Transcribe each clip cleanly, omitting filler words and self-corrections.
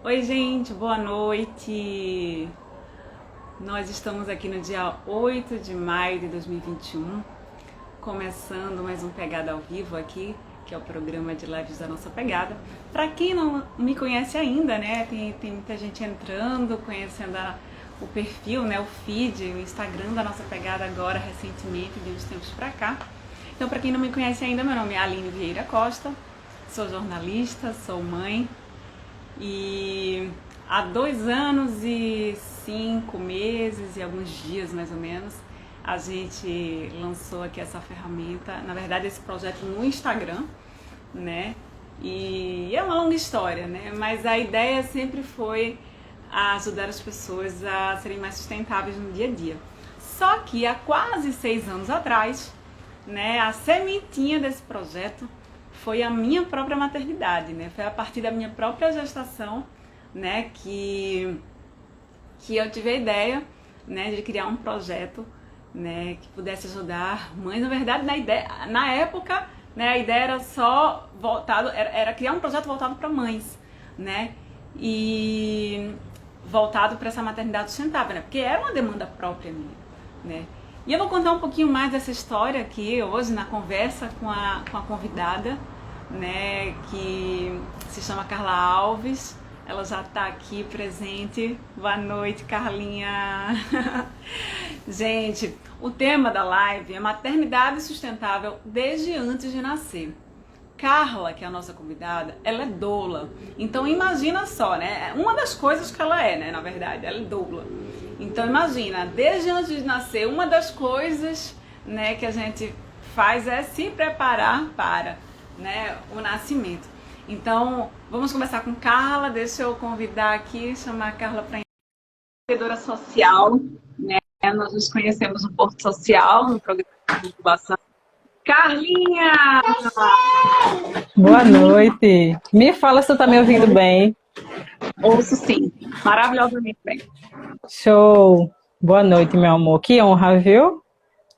Oi, gente, boa noite. Nós estamos aqui no dia 8 de maio de 2021, começando mais um Pegada ao Vivo aqui, que é o programa de lives da Nossa Pegada. Para quem não me conhece ainda, né, tem muita gente entrando, conhecendo o perfil, né, o feed, o Instagram da Nossa Pegada agora, recentemente, de uns tempos para cá. Então, para quem não me conhece ainda, meu nome é Aline Vieira Costa, sou jornalista, sou mãe, e há 2 anos e 5 meses e alguns dias, mais ou menos, a gente lançou aqui essa ferramenta, na verdade esse projeto no Instagram, né? E é uma longa história, né? Mas a ideia sempre foi ajudar as pessoas a serem mais sustentáveis no dia a dia. Só que há quase 6 anos atrás, né, a sementinha desse projeto foi a minha própria maternidade, né? Foi a partir da minha própria gestação, né, que eu tive a ideia, né, de criar um projeto, né, que pudesse ajudar mães. Na verdade, na época, né, a ideia era só era criar um projeto voltado para mães, né? E voltado para essa maternidade sustentável, né? Porque era uma demanda própria minha, né? E eu vou contar um pouquinho mais dessa história aqui hoje na conversa com a convidada, né, que se chama Carla Alves. Ela já está aqui presente. Boa noite, Carlinha. Gente, o tema da live é maternidade sustentável desde antes de nascer. Carla, que é a nossa convidada, ela é doula. Então imagina só, né? Uma das coisas que ela é, né? Na verdade, ela é doula. Então imagina, desde antes de nascer, uma das coisas, né, que a gente faz é se preparar para, né, o nascimento. Então vamos começar com Carla. Deixa eu convidar aqui, chamar a Carla para empreendedora social, né? Nós nos conhecemos no Porto Social, no programa de incubação. Carlinha! Boa noite. Me fala se tu tá me ouvindo bem. Ouço sim, maravilhosamente bem. Show. Boa noite, meu amor. Que honra, viu?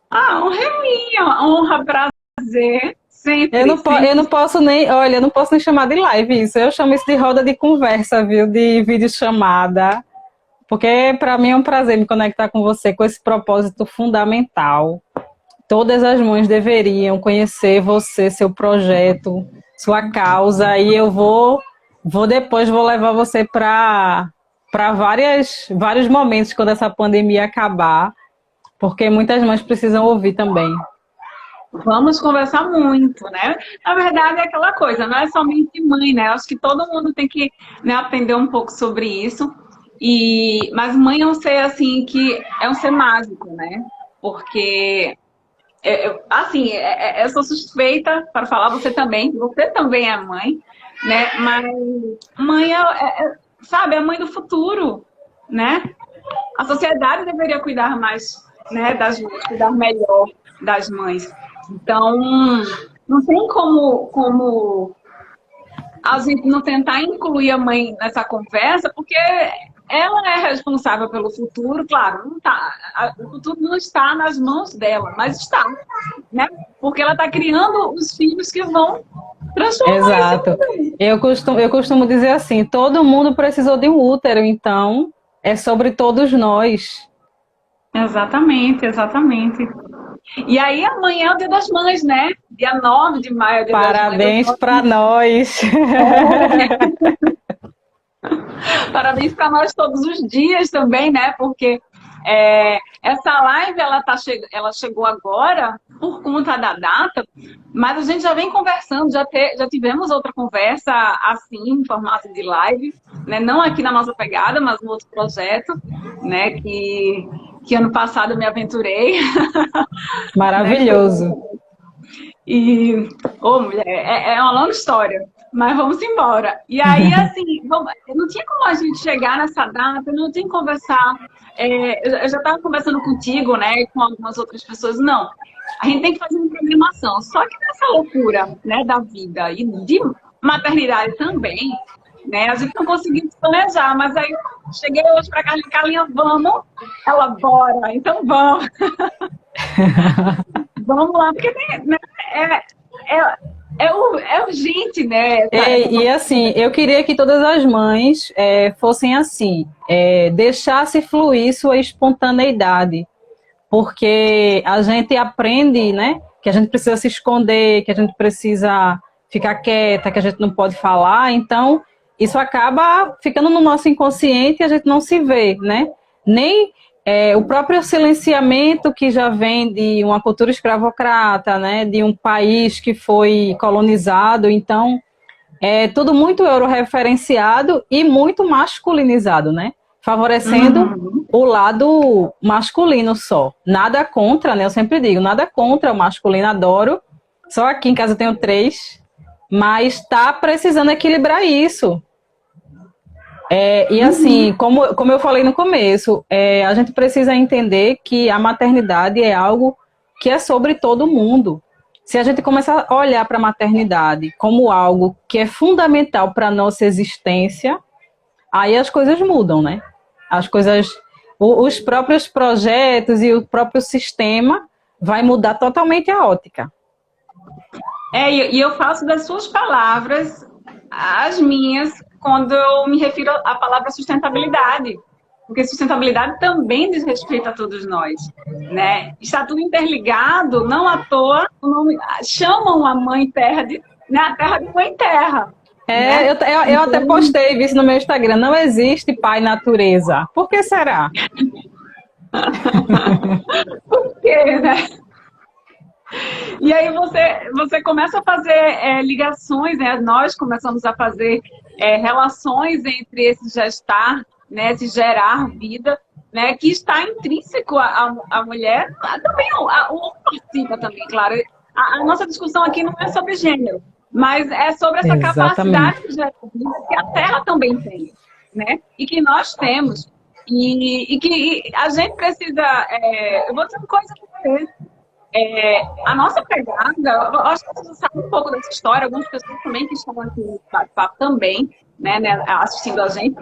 A honra é minha, honra, prazer, Eu sempre, não, eu sempre. não posso nem, olha, eu não posso nem chamar de live isso. Eu chamo isso de roda de conversa, viu? De videochamada. Porque para mim é um prazer me conectar com você com esse propósito fundamental. Todas as mães deveriam conhecer você, seu projeto, sua causa, e eu vou levar você para vários momentos quando essa pandemia acabar, porque muitas mães precisam ouvir também. Vamos conversar muito, né? Na verdade é aquela coisa, não é somente mãe, né? Acho que todo mundo tem que, né, aprender um pouco sobre isso. Mas mãe é um ser assim que é um ser mágico, né? Porque assim, eu sou suspeita para falar, você também é mãe, né? Mas mãe sabe, é a mãe do futuro, né? A sociedade deveria cuidar mais, né, das mães, cuidar melhor das mães. Então, não tem como a gente não tentar incluir a mãe nessa conversa, porque ela é responsável pelo futuro, claro, não tá, o futuro não está nas mãos dela, mas está, né? Porque ela está criando os filhos que vão transformar esse Exato. mundo. Eu costumo dizer assim, todo mundo precisou de um útero, então é sobre todos nós. Exatamente, exatamente. E aí amanhã é o Dia das Mães, né? Dia 9 de maio é o Dia das Mães. Parabéns para nós. Parabéns para nós todos os dias também, né? Porque essa live ela chegou agora por conta da data, mas a gente já vem conversando, já tivemos outra conversa assim, em formato de live, né? Não aqui na nossa pegada, mas no outro projeto, né? Que ano passado eu me aventurei, né? Que foi Maravilhoso. mulher, é uma longa história, mas vamos embora. E aí, assim, não tinha como a gente chegar nessa data, não tinha que conversar. Eu já estava conversando contigo, né, com algumas outras pessoas. Não, a gente tem que fazer uma programação. Só que nessa loucura, né, da vida e de maternidade também, né, a gente não conseguiu se planejar. Mas aí cheguei hoje para Carlinha, vamos? Ela, bora, então vamos. Vamos lá, porque né, é, é urgente, né? E assim, eu queria que todas as mães fossem assim, deixasse fluir sua espontaneidade, porque a gente aprende, né, que a gente precisa se esconder, que a gente precisa ficar quieta, que a gente não pode falar, então isso acaba ficando no nosso inconsciente e a gente não se vê, né? Nem o próprio silenciamento que já vem de uma cultura escravocrata, né, de um país que foi colonizado, então é tudo muito euroreferenciado e muito masculinizado, né? Favorecendo o lado masculino só. Nada contra, né? Eu sempre digo, nada contra o masculino, adoro. Só aqui em casa eu tenho 3, mas está precisando equilibrar isso. E assim, como eu falei no começo, a gente precisa entender que a maternidade é algo que é sobre todo mundo. Se a gente começar a olhar para a maternidade como algo que é fundamental para a nossa existência, aí as coisas mudam, né? As coisas, os próprios projetos e o próprio sistema vai mudar totalmente a ótica. E eu faço das suas palavras as minhas quando eu me refiro à palavra sustentabilidade. Porque sustentabilidade também diz respeito a todos nós, né? Está tudo interligado, não à toa, chamam a mãe terra de, né, a terra de mãe terra. Né? Eu até postei isso no meu Instagram, não existe pai natureza. Por que será? Por quê, né? E aí você começa a fazer ligações, né? Nós começamos a fazer relações entre esse gestar, né? Esse gerar vida, né? Que está intrínseco à mulher, também o homem participa também, claro. A nossa discussão aqui não é sobre gênero, mas é sobre essa capacidade de gerar vida que a Terra também tem, né? E que nós temos. E que a gente precisa... eu vou dizer uma coisa para você. A nossa pegada, eu acho que você sabe um pouco dessa história, algumas pessoas também que estão aqui no bate-papo também, né, assistindo a gente.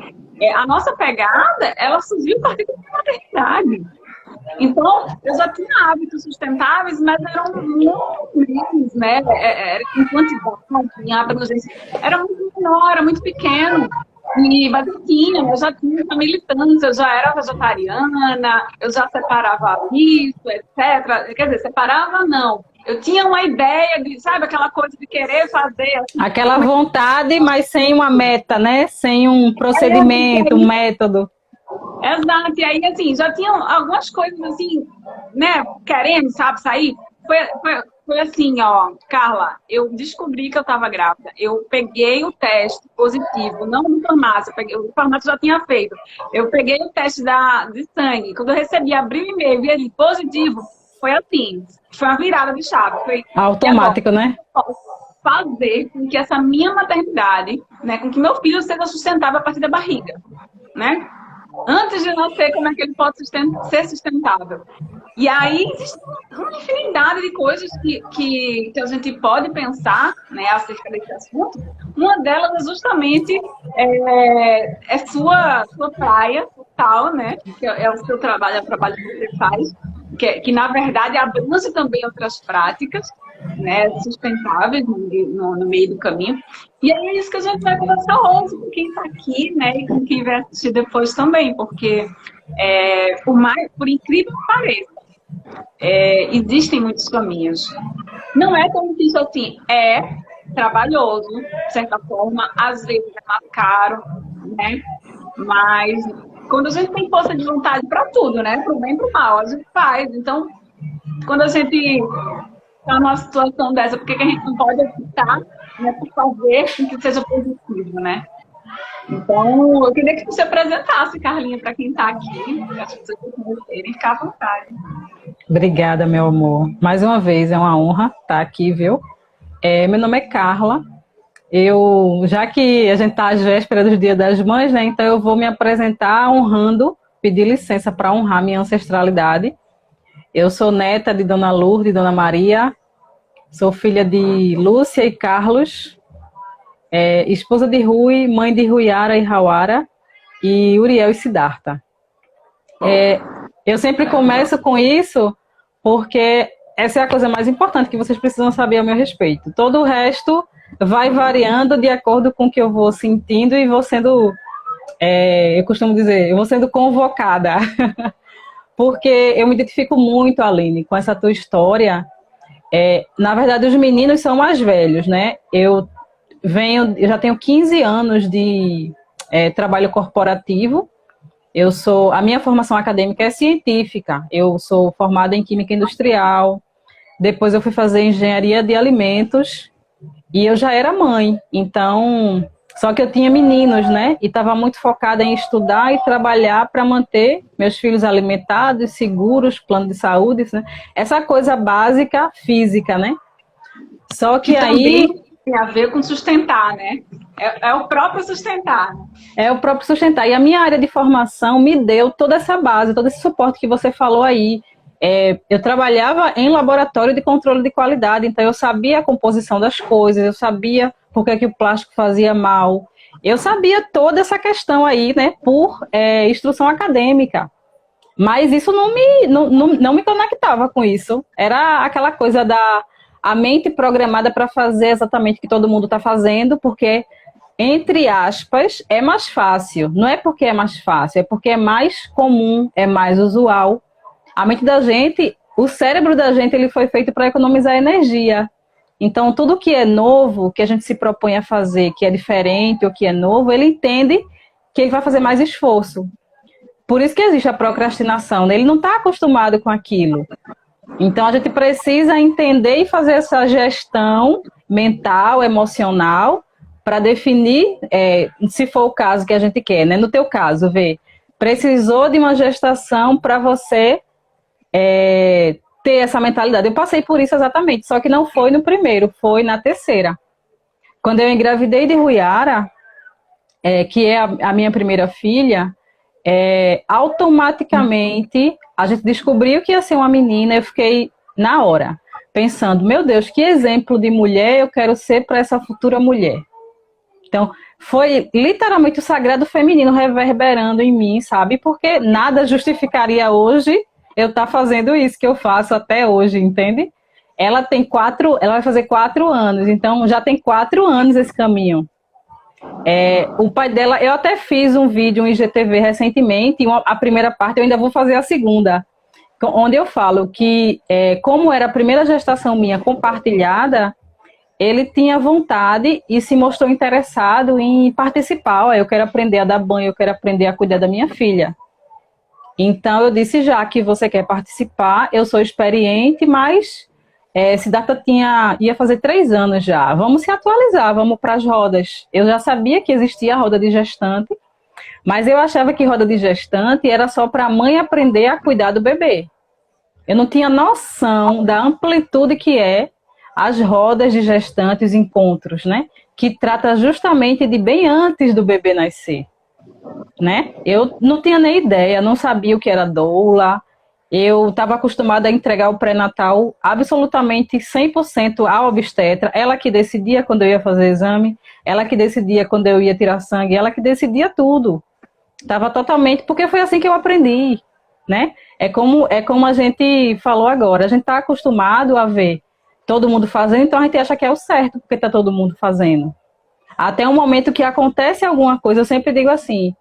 A nossa pegada, ela surgiu a partir da maternidade. Então, eu já tinha hábitos sustentáveis, mas eram muito menos, né? Em quantidade, em abrangência, era muito menor, era muito pequeno. Mas eu já tinha uma militância, eu já era vegetariana, eu já separava isso, etc. Quer dizer, separava não. Eu tinha uma ideia de, sabe, aquela coisa de querer fazer. Assim, aquela vontade, mas sem uma meta, né? Sem um procedimento, um método. Exato, e aí, assim, já tinham algumas coisas, assim, né, querendo, sabe, sair. Foi assim, ó, Carla, eu descobri que eu estava grávida. Eu peguei o teste positivo, não no farmácia, o farmácia já tinha feito. Eu peguei o teste de sangue. Quando eu recebi, abri o e-mail, vi ali, positivo, foi assim, foi uma virada de chave. Foi automático, né? Fazer com que essa minha maternidade, né, com que meu filho seja sustentável a partir da barriga, né? Antes de nascer, como é que ele pode ser sustentável? E aí existe uma infinidade de coisas que a gente pode pensar, né, acerca desse assunto. Uma delas é justamente sua praia total, né? Que é o seu trabalho, é o trabalho que você faz, que na verdade abrange também outras práticas, né, sustentáveis no meio do caminho. E aí é isso que a gente vai conversar hoje com quem está aqui, né, e com quem vai assistir depois também, porque por incrível que pareça, existem muitos caminhos. Não é como que isso assim, é trabalhoso, de certa forma, às vezes é mais caro, né, mas quando a gente tem força de vontade para tudo, né, para o bem e para o mal, a gente faz. Então, quando a gente está numa situação dessa, por que a gente não pode optar, né, por fazer com que seja positivo, né? Então, eu queria que você apresentasse, Carlinha, para quem está aqui, para as pessoas conhecerem, ficar à vontade. Obrigada, meu amor. Mais uma vez, é uma honra estar aqui, viu? Meu nome é Carla. Já que a gente está às vésperas do Dia das Mães, né? Então eu vou me apresentar honrando, pedir licença para honrar minha ancestralidade. Eu sou neta de Dona Lourdes e Dona Maria, sou filha de Lúcia e Carlos, esposa de Rui, mãe de Ruiara e Hawara, e Uriel e Siddhartha. Eu sempre começo com isso porque essa é a coisa mais importante que vocês precisam saber a meu respeito. Todo o resto vai variando de acordo com o que eu vou sentindo e vou sendo, eu costumo dizer, eu vou sendo convocada. Porque eu me identifico muito, Aline, com essa tua história. Na verdade, os meninos são mais velhos, né? Eu já tenho 15 anos de trabalho corporativo. A minha formação acadêmica é científica. Eu sou formada em Química Industrial. Depois eu fui fazer Engenharia de Alimentos. E eu já era mãe. Então, só que eu tinha meninos, né? E estava muito focada em estudar e trabalhar para manter meus filhos alimentados, seguros, plano de saúde, né? Essa coisa básica física, né? Só que aí tem a ver com sustentar, né? É o próprio sustentar. É o próprio sustentar. E a minha área de formação me deu toda essa base, todo esse suporte que você falou aí. Eu trabalhava em laboratório de controle de qualidade, então eu sabia a composição das coisas, eu sabia por que o plástico fazia mal. Eu sabia toda essa questão aí, né, por instrução acadêmica. Mas isso não me conectava com isso. Era aquela coisa a mente programada para fazer exatamente o que todo mundo está fazendo, porque, entre aspas, é mais fácil. Não é porque é mais fácil, é porque é mais comum, é mais usual. A mente da gente, o cérebro da gente, ele foi feito para economizar energia. Então, tudo que é novo, que a gente se propõe a fazer, que é diferente ou que é novo, ele entende que ele vai fazer mais esforço. Por isso que existe a procrastinação, né? Ele não está acostumado com aquilo. Então, a gente precisa entender e fazer essa gestão mental, emocional, para definir, se for o caso que a gente quer, né? No teu caso, precisou de uma gestação para você ter essa mentalidade. Eu passei por isso exatamente, só que não foi no primeiro, foi na terceira. Quando eu engravidei de Ruiara, que é a minha primeira filha, automaticamente a gente descobriu que ia ser uma menina. Eu fiquei na hora pensando, meu Deus, que exemplo de mulher eu quero ser para essa futura mulher. Então, foi literalmente o sagrado feminino reverberando em mim, sabe? Porque nada justificaria hoje eu estar fazendo isso que eu faço até hoje, entende? Ela vai fazer 4 anos, então já tem 4 anos esse caminho. O pai dela, eu até fiz um vídeo, um IGTV recentemente, a primeira parte, eu ainda vou fazer a segunda, onde eu falo que, como era a primeira gestação minha compartilhada, ele tinha vontade e se mostrou interessado em participar. Eu quero aprender a dar banho, eu quero aprender a cuidar da minha filha. Então eu disse, já que você quer participar, eu sou experiente, mas Siddhartha ia fazer 3 anos já. Vamos se atualizar, vamos para as rodas. Eu já sabia que existia a roda de gestante, mas eu achava que roda de gestante era só para a mãe aprender a cuidar do bebê. Eu não tinha noção da amplitude que as rodas de gestante, os encontros, né? Que trata justamente de bem antes do bebê nascer, né? Eu não tinha nem ideia, não sabia o que era doula. Eu estava acostumada a entregar o pré-natal absolutamente 100% à obstetra. Ela que decidia quando eu ia fazer exame, ela que decidia quando eu ia tirar sangue, ela que decidia tudo. Estava totalmente, porque foi assim que eu aprendi, né? É como a gente falou agora, a gente está acostumado a ver todo mundo fazendo, então a gente acha que é o certo, porque está todo mundo fazendo. Até o momento que acontece alguma coisa, eu sempre digo assim,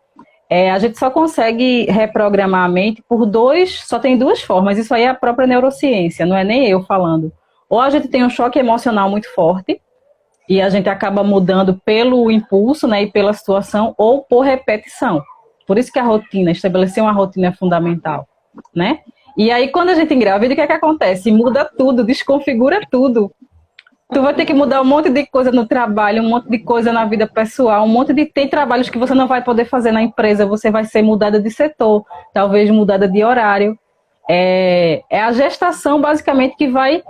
a gente só consegue reprogramar a mente só tem 2 formas, isso aí é a própria neurociência, não é nem eu falando. Ou a gente tem um choque emocional muito forte, e a gente acaba mudando pelo impulso, né, e pela situação, ou por repetição. Por isso que estabelecer uma rotina é fundamental, né? E aí, quando a gente engravida, o que é que acontece? Muda tudo, desconfigura tudo. Tu vai ter que mudar um monte de coisa no trabalho, um monte de coisa na vida pessoal, tem trabalhos que você não vai poder fazer na empresa, você vai ser mudada de setor, talvez mudada de horário. É a gestação, basicamente, que vai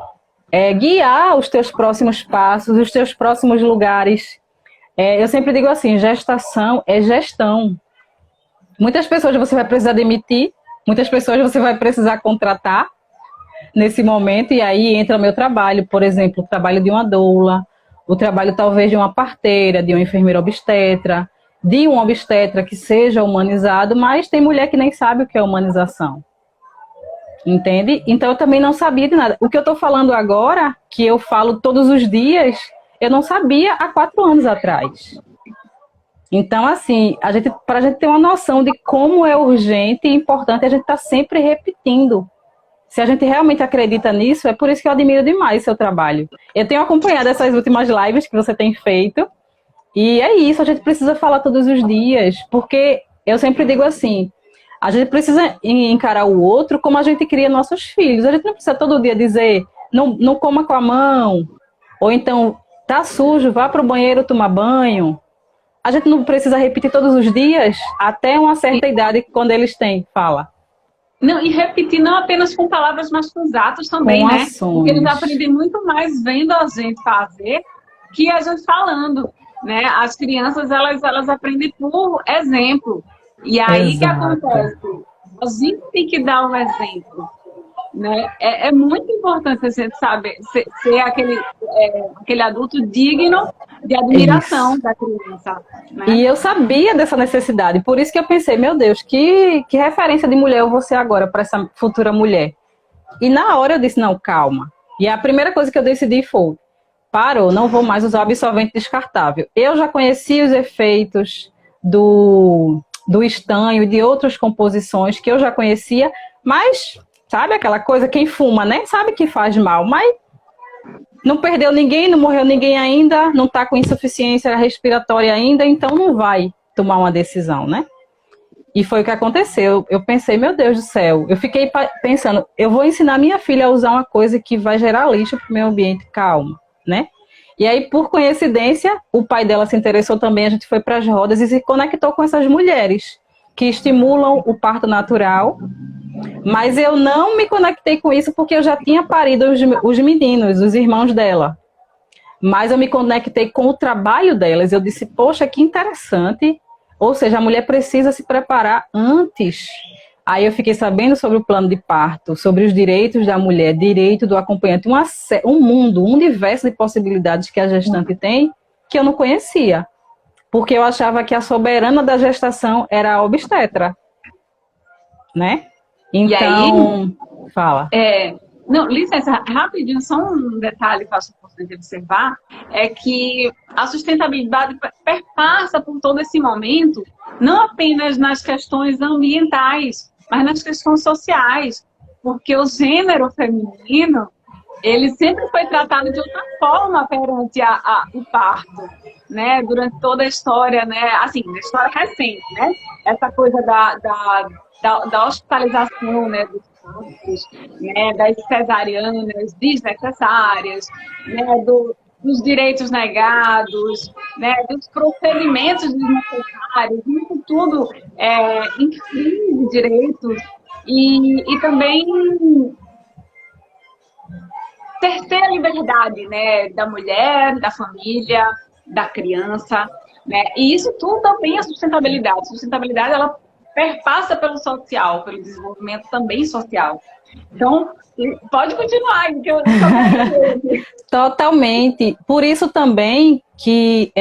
guiar os teus próximos passos, os teus próximos lugares. Eu sempre digo assim, gestação é gestão. Muitas pessoas você vai precisar demitir, muitas pessoas você vai precisar contratar nesse momento, e aí entra o meu trabalho, por exemplo, o trabalho de uma doula, o trabalho talvez de uma parteira, de uma enfermeira obstetra, de um obstetra que seja humanizado, mas tem mulher que nem sabe o que é humanização. entende? Então eu também não sabia de nada. O que eu estou falando agora, que eu falo todos os dias, eu não sabia há 4 anos atrás. Então, assim, para a gente ter uma noção de como é urgente e importante, a gente está sempre repetindo. Se a gente realmente acredita nisso, é por isso que eu admiro demais o seu trabalho. Eu tenho acompanhado essas últimas lives que você tem feito, e é isso, a gente precisa falar todos os dias, porque eu sempre digo assim, a gente precisa encarar o outro como a gente cria nossos filhos. A gente não precisa todo dia dizer, não coma com a mão, ou então, tá sujo, vá para o banheiro tomar banho. A gente não precisa repetir todos os dias, até uma certa idade, quando eles têm, fala. Não, e repetir não apenas com palavras, mas com os atos também, Com né? ações. Porque eles aprendem muito mais vendo a gente fazer que a gente falando, né? As crianças, elas aprendem por exemplo. E aí Exato. que acontece? A gente tem que dar um exemplo, né? É muito importante a gente saber ser aquele adulto digno de admiração Isso. da criança, né? E eu sabia dessa necessidade, por isso que eu pensei, meu Deus, que referência de mulher eu vou ser agora para essa futura mulher. E na hora eu disse, não, calma. E a primeira coisa que eu decidi foi, parou, não vou mais usar absorvente descartável. Eu já conhecia os efeitos do estanho e de outras composições que eu já conhecia, mas sabe aquela coisa, quem fuma, né? Sabe que faz mal, mas não perdeu ninguém, não morreu ninguém ainda, não está com insuficiência respiratória ainda, então não vai tomar uma decisão, né? E foi o que aconteceu. Eu pensei, meu Deus do céu, eu fiquei pensando, eu vou ensinar minha filha a usar uma coisa que vai gerar lixo para o meio ambiente, calma, né? E aí, por coincidência, o pai dela se interessou também, a gente foi para as rodas e se conectou com essas mulheres que estimulam o parto natural. Mas eu não me conectei com isso porque eu já tinha parido os meninos, os irmãos dela. Mas eu me conectei com o trabalho delas. Eu disse, poxa, que interessante. Ou seja, a mulher precisa se preparar antes. Aí eu fiquei sabendo sobre o plano de parto, sobre os direitos da mulher, direito do acompanhante, um mundo, um universo de possibilidades que a gestante tem que eu não conhecia. Porque eu achava que a soberana da gestação era a obstetra, né? Então, e aí, fala. Não, licença, rapidinho, só um detalhe que eu acho importante observar, é que a sustentabilidade perpassa por todo esse momento, não apenas nas questões ambientais, mas nas questões sociais, porque o gênero feminino, ele sempre foi tratado de outra forma perante o parto, né? Durante toda a história, né? Assim, na história recente, né? Essa coisa da hospitalização, né? Dos partos, né? Das cesarianas desnecessárias, né? Dos direitos negados, né? Dos procedimentos desnecessários, isso tudo infringe direitos e também ter a liberdade, né, da mulher, da família, da criança, né, e isso tudo também é sustentabilidade. A sustentabilidade, ela perpassa pelo social, pelo desenvolvimento também social. Então, pode continuar, que eu Totalmente. Por isso também que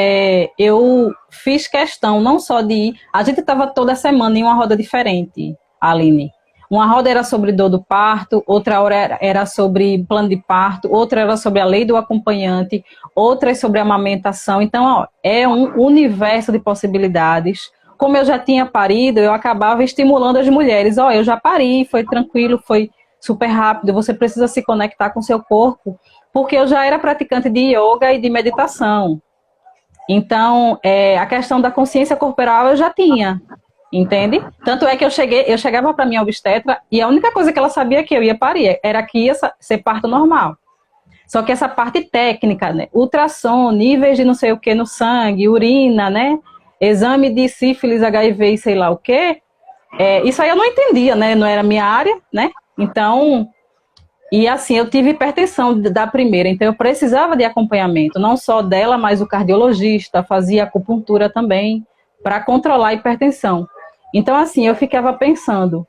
eu fiz questão não só de ir, a gente estava toda semana em uma roda diferente, Aline. Uma roda era sobre dor do parto, outra hora era sobre plano de parto, outra era sobre a lei do acompanhante, outra sobre amamentação. Então, ó, é um universo de possibilidades. Como eu já tinha parido, eu acabava estimulando as mulheres. Ó, eu já pari, foi tranquilo, foi super rápido, você precisa se conectar com o seu corpo, porque eu já era praticante de yoga e de meditação. Então, a questão da consciência corporal eu já tinha. Entende? Tanto é que eu chegava para minha obstetra e a única coisa que ela sabia que eu ia parir era que ia ser parto normal. Só que essa parte técnica, né? Ultrassom, níveis de não sei o que no sangue, urina, né? Exame de sífilis, HIV e sei lá o que, isso aí eu não entendia, né? Não era minha área, né? Então, e assim, eu tive hipertensão da primeira, então eu precisava de acompanhamento, não só dela, mas o cardiologista, fazia acupuntura também, para controlar a hipertensão. Então, assim, eu ficava pensando,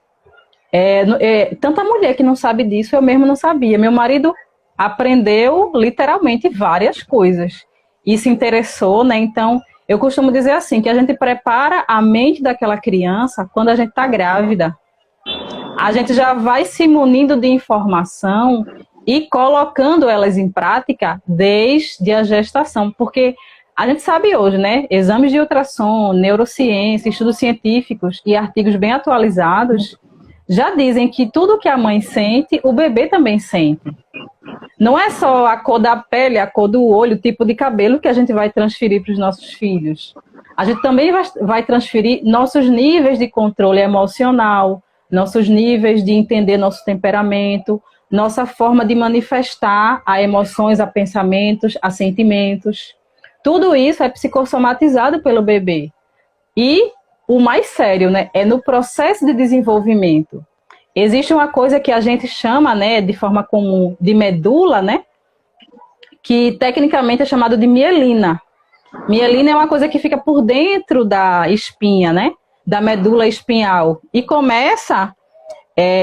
tanta mulher que não sabe disso, eu mesmo não sabia. Meu marido aprendeu, literalmente, várias coisas e se interessou, né? Então, eu costumo dizer assim, que a gente prepara a mente daquela criança quando a gente está grávida. a gente já vai se munindo de informação e colocando elas em prática desde a gestação, porque a gente sabe hoje, né, exames de ultrassom, neurociência, estudos científicos e artigos bem atualizados já dizem que tudo que a mãe sente, o bebê também sente. Não é só a cor da pele, a cor do olho, o tipo de cabelo que a gente vai transferir para os nossos filhos. A gente também vai transferir nossos níveis de controle emocional, nossos níveis de entender nosso temperamento, nossa forma de manifestar a emoções, a pensamentos, a sentimentos. Tudo isso é psicossomatizado pelo bebê. E o mais sério, né, é no processo de desenvolvimento. Existe uma coisa que a gente chama, né, de forma comum, de medula, né, que tecnicamente é chamado de mielina. Mielina é uma coisa que fica por dentro da espinha, né, da medula espinhal. E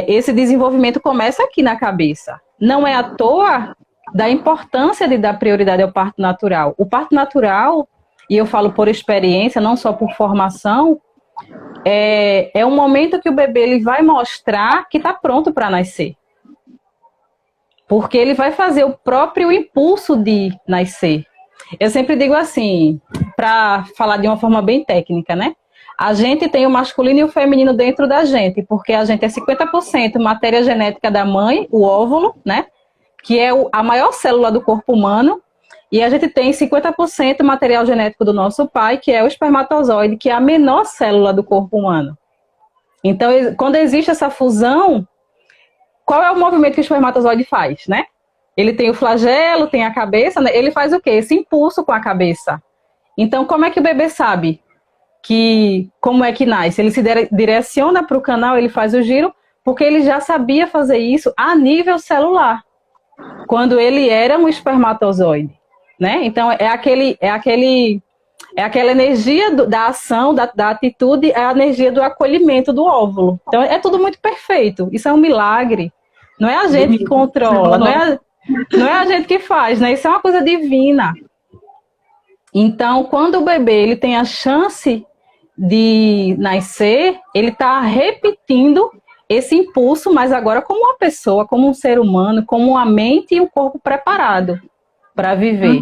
esse desenvolvimento começa aqui na cabeça. Não é à toa da importância de dar prioridade ao parto natural. O parto natural, e eu falo por experiência, não só por formação, é um momento que o bebê ele vai mostrar que está pronto para nascer. Porque ele vai fazer o próprio impulso de nascer. Eu sempre digo assim, para falar de uma forma bem técnica, né? A gente tem o masculino e o feminino dentro da gente, porque a gente é 50% matéria genética da mãe, o óvulo, né? Que é a maior célula do corpo humano, e a gente tem 50% material genético do nosso pai, que é o espermatozoide, que é a menor célula do corpo humano. Então, quando existe essa fusão, qual é o movimento que o espermatozoide faz, né? Ele tem o flagelo, tem a cabeça, né? Ele faz o quê? Esse impulso com a cabeça. Então, como é que o bebê sabe como é que nasce? Ele se direciona para o canal, ele faz o giro, porque ele já sabia fazer isso a nível celular, quando ele era um espermatozoide, né? Então, é aquela energia da ação, da atitude, é a energia do acolhimento do óvulo. Então, é tudo muito perfeito. Isso é um milagre. Não é a gente que controla, não é a gente que faz, né? Isso é uma coisa divina. Então, quando o bebê ele tem a chance de nascer, ele está repetindo esse impulso, mas agora como uma pessoa, como um ser humano, como uma mente e um corpo preparado para viver.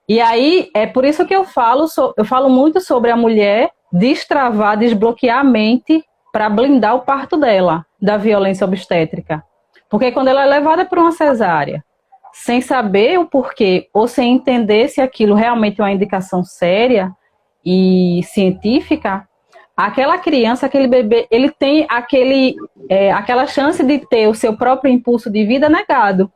E aí, é por isso que eu falo muito sobre a mulher destravar, desbloquear a mente para blindar o parto dela, da violência obstétrica. Porque quando ela é levada para uma cesárea, sem saber o porquê, ou sem entender se aquilo realmente é uma indicação séria e científica, aquela criança, aquele bebê, ele tem aquela chance de ter o seu próprio impulso de vida negado.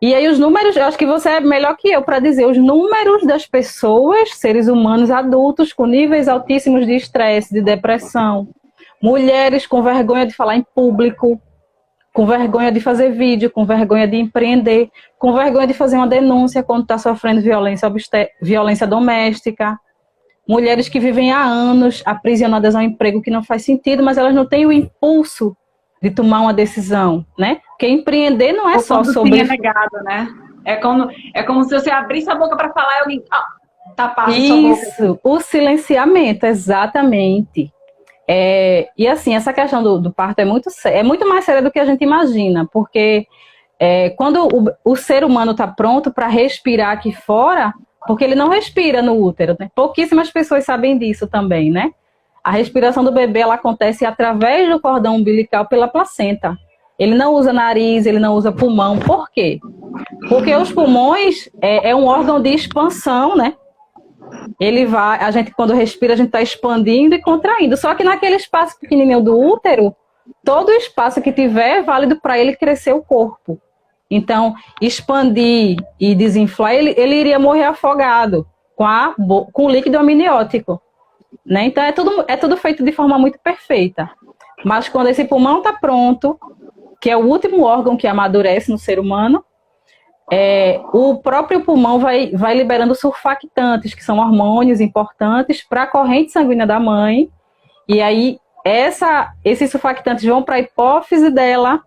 E aí os números, eu acho que você é melhor que eu para dizer, os números das pessoas, seres humanos adultos, com níveis altíssimos de estresse, de depressão, mulheres com vergonha de falar em público, com vergonha de fazer vídeo, com vergonha de empreender, com vergonha de fazer uma denúncia quando está sofrendo violência doméstica. Mulheres que vivem há anos aprisionadas a um emprego que não faz sentido, mas elas não têm o impulso de tomar uma decisão, né? Porque empreender não é só sobre... É negado, né? É como se você abrisse a boca para falar e alguém tapasse sua boca. Isso, o silenciamento, exatamente. E assim, essa questão do parto é muito mais séria do que a gente imagina, porque quando o ser humano está pronto para respirar aqui fora, porque ele não respira no útero, né? Pouquíssimas pessoas sabem disso também, né? A respiração do bebê ela acontece através do cordão umbilical pela placenta. Ele não usa nariz, ele não usa pulmão. Por quê? Porque os pulmões é um órgão de expansão, né? A gente quando respira, a gente está expandindo e contraindo. Só que naquele espaço pequenininho do útero, todo o espaço que tiver é válido para ele crescer o corpo. Então, expandir e desinflar, ele iria morrer afogado com o líquido amniótico. Né? Então, é tudo feito de forma muito perfeita. Mas quando esse pulmão está pronto, que é o último órgão que amadurece no ser humano, o próprio pulmão vai liberando surfactantes, que são hormônios importantes para a corrente sanguínea da mãe. E aí, esses surfactantes vão para a hipófise dela,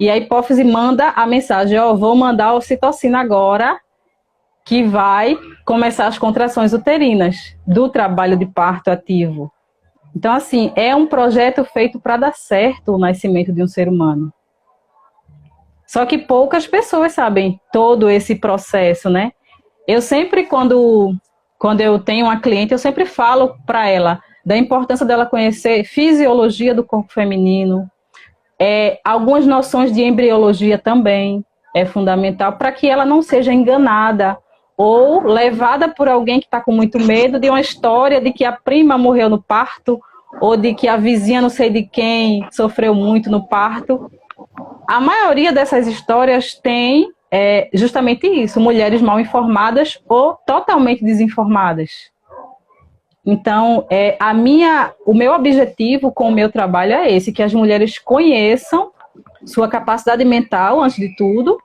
e a hipófise manda a mensagem, vou mandar a ocitocina agora, que vai começar as contrações uterinas do trabalho de parto ativo. Então, assim, é um projeto feito para dar certo o nascimento de um ser humano. Só que poucas pessoas sabem todo esse processo, né? Eu sempre, quando eu tenho uma cliente, eu sempre falo para ela da importância dela conhecer fisiologia do corpo feminino, algumas noções de embriologia também é fundamental para que ela não seja enganada ou levada por alguém que está com muito medo de uma história de que a prima morreu no parto ou de que a vizinha não sei de quem sofreu muito no parto. A maioria dessas histórias tem justamente isso, mulheres mal informadas ou totalmente desinformadas. Então, o meu objetivo com o meu trabalho é esse, que as mulheres conheçam sua capacidade mental, antes de tudo,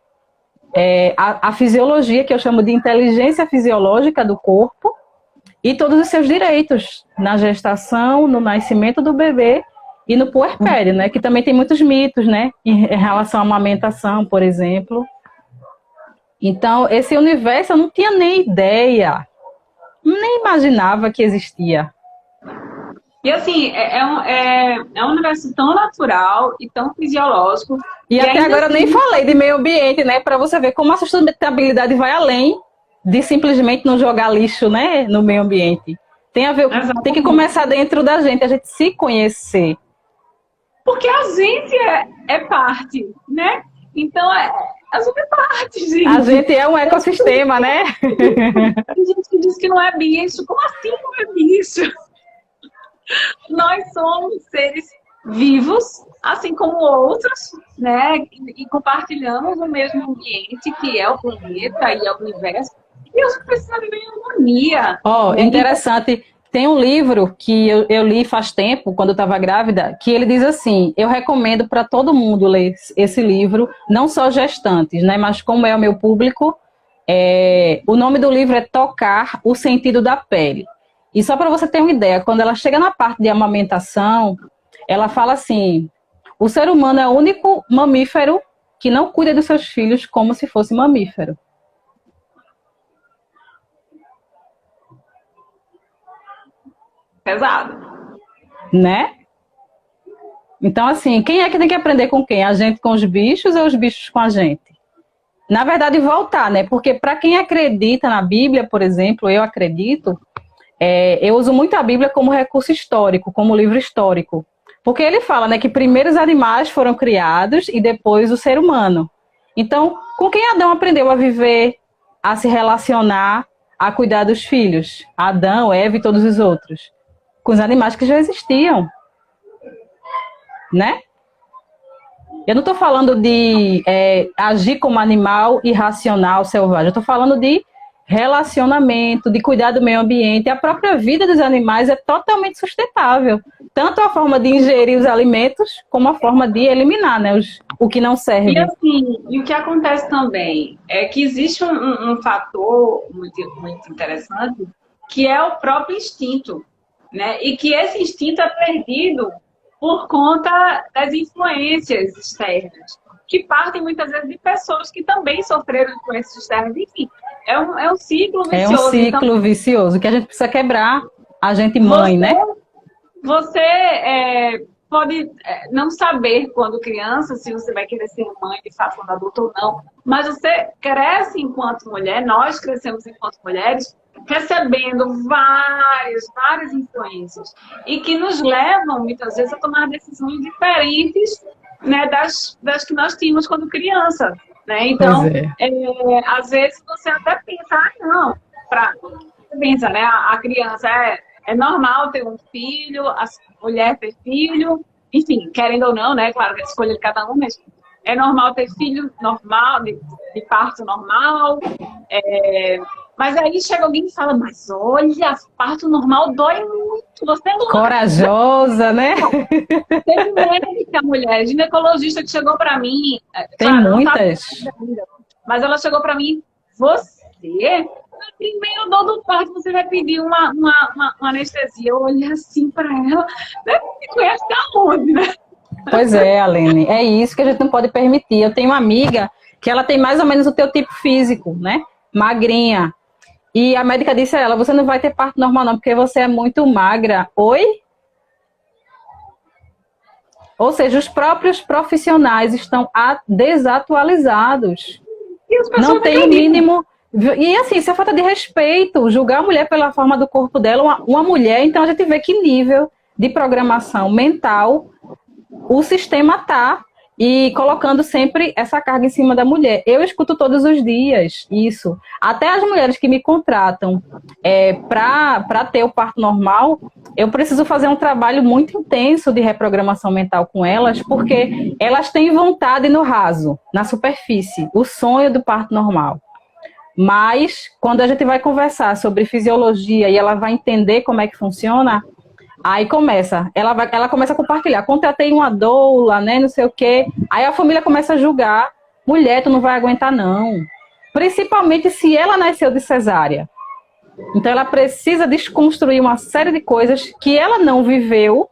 a fisiologia, que eu chamo de inteligência fisiológica do corpo, e todos os seus direitos na gestação, no nascimento do bebê e no puerpério, né? Que também tem muitos mitos, né? Em relação à amamentação, por exemplo. Então, esse universo eu não tinha nem ideia, nem imaginava que existia. E assim, é um universo tão natural e tão fisiológico. E até agora assim, eu nem falei de meio ambiente, né? Para você ver como a sustentabilidade vai além de simplesmente não jogar lixo, né, no meio ambiente. Tem a ver, tem que começar dentro da gente, a gente se conhecer. Porque a gente é parte, né? Então, a gente é parte, gente. A gente é um ecossistema, né? Tem gente que diz que não é bicho. Como assim não é bicho? Nós somos seres vivos, assim como outros, né? E compartilhamos o mesmo ambiente, que é o planeta e é o universo. E a gente precisa viver em harmonia. Interessante. Tem um livro que eu li faz tempo, quando eu estava grávida, que ele diz assim, eu recomendo para todo mundo ler esse livro, não só gestantes, né? Mas como é o meu público, o nome do livro é Tocar o Sentido da Pele. E só para você ter uma ideia, quando ela chega na parte de amamentação, ela fala assim, o ser humano é o único mamífero que não cuida dos seus filhos como se fosse mamífero. Pesado. Né? Então, assim, quem é que tem que aprender com quem? A gente com os bichos ou os bichos com a gente? Na verdade, voltar, né? Porque para quem acredita na Bíblia, por exemplo, eu acredito, eu uso muito a Bíblia como recurso histórico, como livro histórico. Porque ele fala, né, que primeiro os animais foram criados e depois o ser humano. Então, com quem Adão aprendeu a viver, a se relacionar, a cuidar dos filhos? Adão, Eva e todos os outros. Com os animais que já existiam. Né? Eu não estou falando de agir como animal irracional, selvagem. Eu estou falando de relacionamento, de cuidar do meio ambiente. A própria vida dos animais é totalmente sustentável. Tanto a forma de ingerir os alimentos, como a forma de eliminar, né, o que não serve. E assim, e o que acontece também é que existe um fator muito interessante, que é o próprio instinto, né? E que esse instinto é perdido por conta das influências externas, que partem muitas vezes de pessoas que também sofreram influências externas. Enfim, é um ciclo vicioso. É um ciclo vicioso que a gente precisa quebrar, a gente mãe, né? Você pode não saber quando criança se você vai querer ser mãe de fato quando adulto ou não, mas você cresce enquanto mulher, nós crescemos enquanto mulheres, recebendo várias influências e que nos levam, muitas vezes, a tomar decisões diferentes, né, das que nós tínhamos quando criança. Né? Então, às vezes você até pensa, não, você pensa, né, a criança é normal ter um filho, a mulher ter filho, enfim, querendo ou não, né, claro, a escolha de cada um, mas é normal ter filho normal, de parto normal, mas aí chega alguém e fala, mas olha, parto normal dói muito. Você é corajosa, né? Teve médica, mulher, ginecologista que chegou pra mim. Tem muitas. Mas ela chegou pra mim, você, no primeiro dor do parto, você vai pedir uma anestesia. Eu olhei assim pra ela, você conhece da onde, né? Pois é, Alene, é isso que a gente não pode permitir. Eu tenho uma amiga que ela tem mais ou menos o teu tipo físico, né? Magrinha. E a médica disse a ela, você não vai ter parto normal não, porque você é muito magra. Oi? Ou seja, os próprios profissionais estão desatualizados. E as pessoas Não tem o mínimo. E assim, isso é falta de respeito. Julgar a mulher pela forma do corpo dela, uma mulher, então a gente vê que nível de programação mental o sistema está. E colocando sempre essa carga em cima da mulher. Eu escuto todos os dias isso. Até as mulheres que me contratam para ter o parto normal, eu preciso fazer um trabalho muito intenso de reprogramação mental com elas, porque elas têm vontade no raso, na superfície, o sonho do parto normal. Mas, quando a gente vai conversar sobre fisiologia e ela vai entender como é que funciona, aí começa, ela começa a compartilhar. Contratei uma doula, né, não sei o quê. Aí a família começa a julgar. Mulher, tu não vai aguentar, não. Principalmente se ela nasceu de cesárea. Então ela precisa desconstruir uma série de coisas que ela não viveu.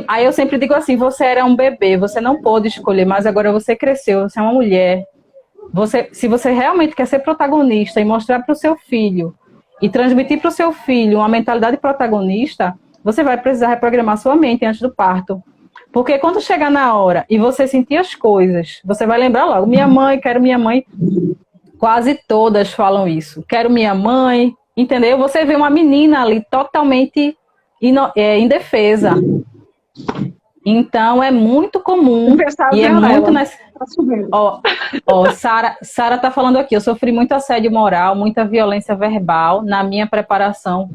Aí eu sempre digo assim, você era um bebê, você não pôde escolher, mas agora você cresceu, você é uma mulher. Se você realmente quer ser protagonista e mostrar para o seu filho e transmitir para o seu filho uma mentalidade protagonista, você vai precisar reprogramar sua mente antes do parto. Porque quando chegar na hora e você sentir as coisas, você vai lembrar logo, minha mãe, quero minha mãe. Quase todas falam isso. Quero minha mãe, entendeu? Você vê uma menina ali totalmente indefesa. Então, é muito comum e é muito... Sara está falando aqui, eu sofri muito assédio moral, muita violência verbal na minha preparação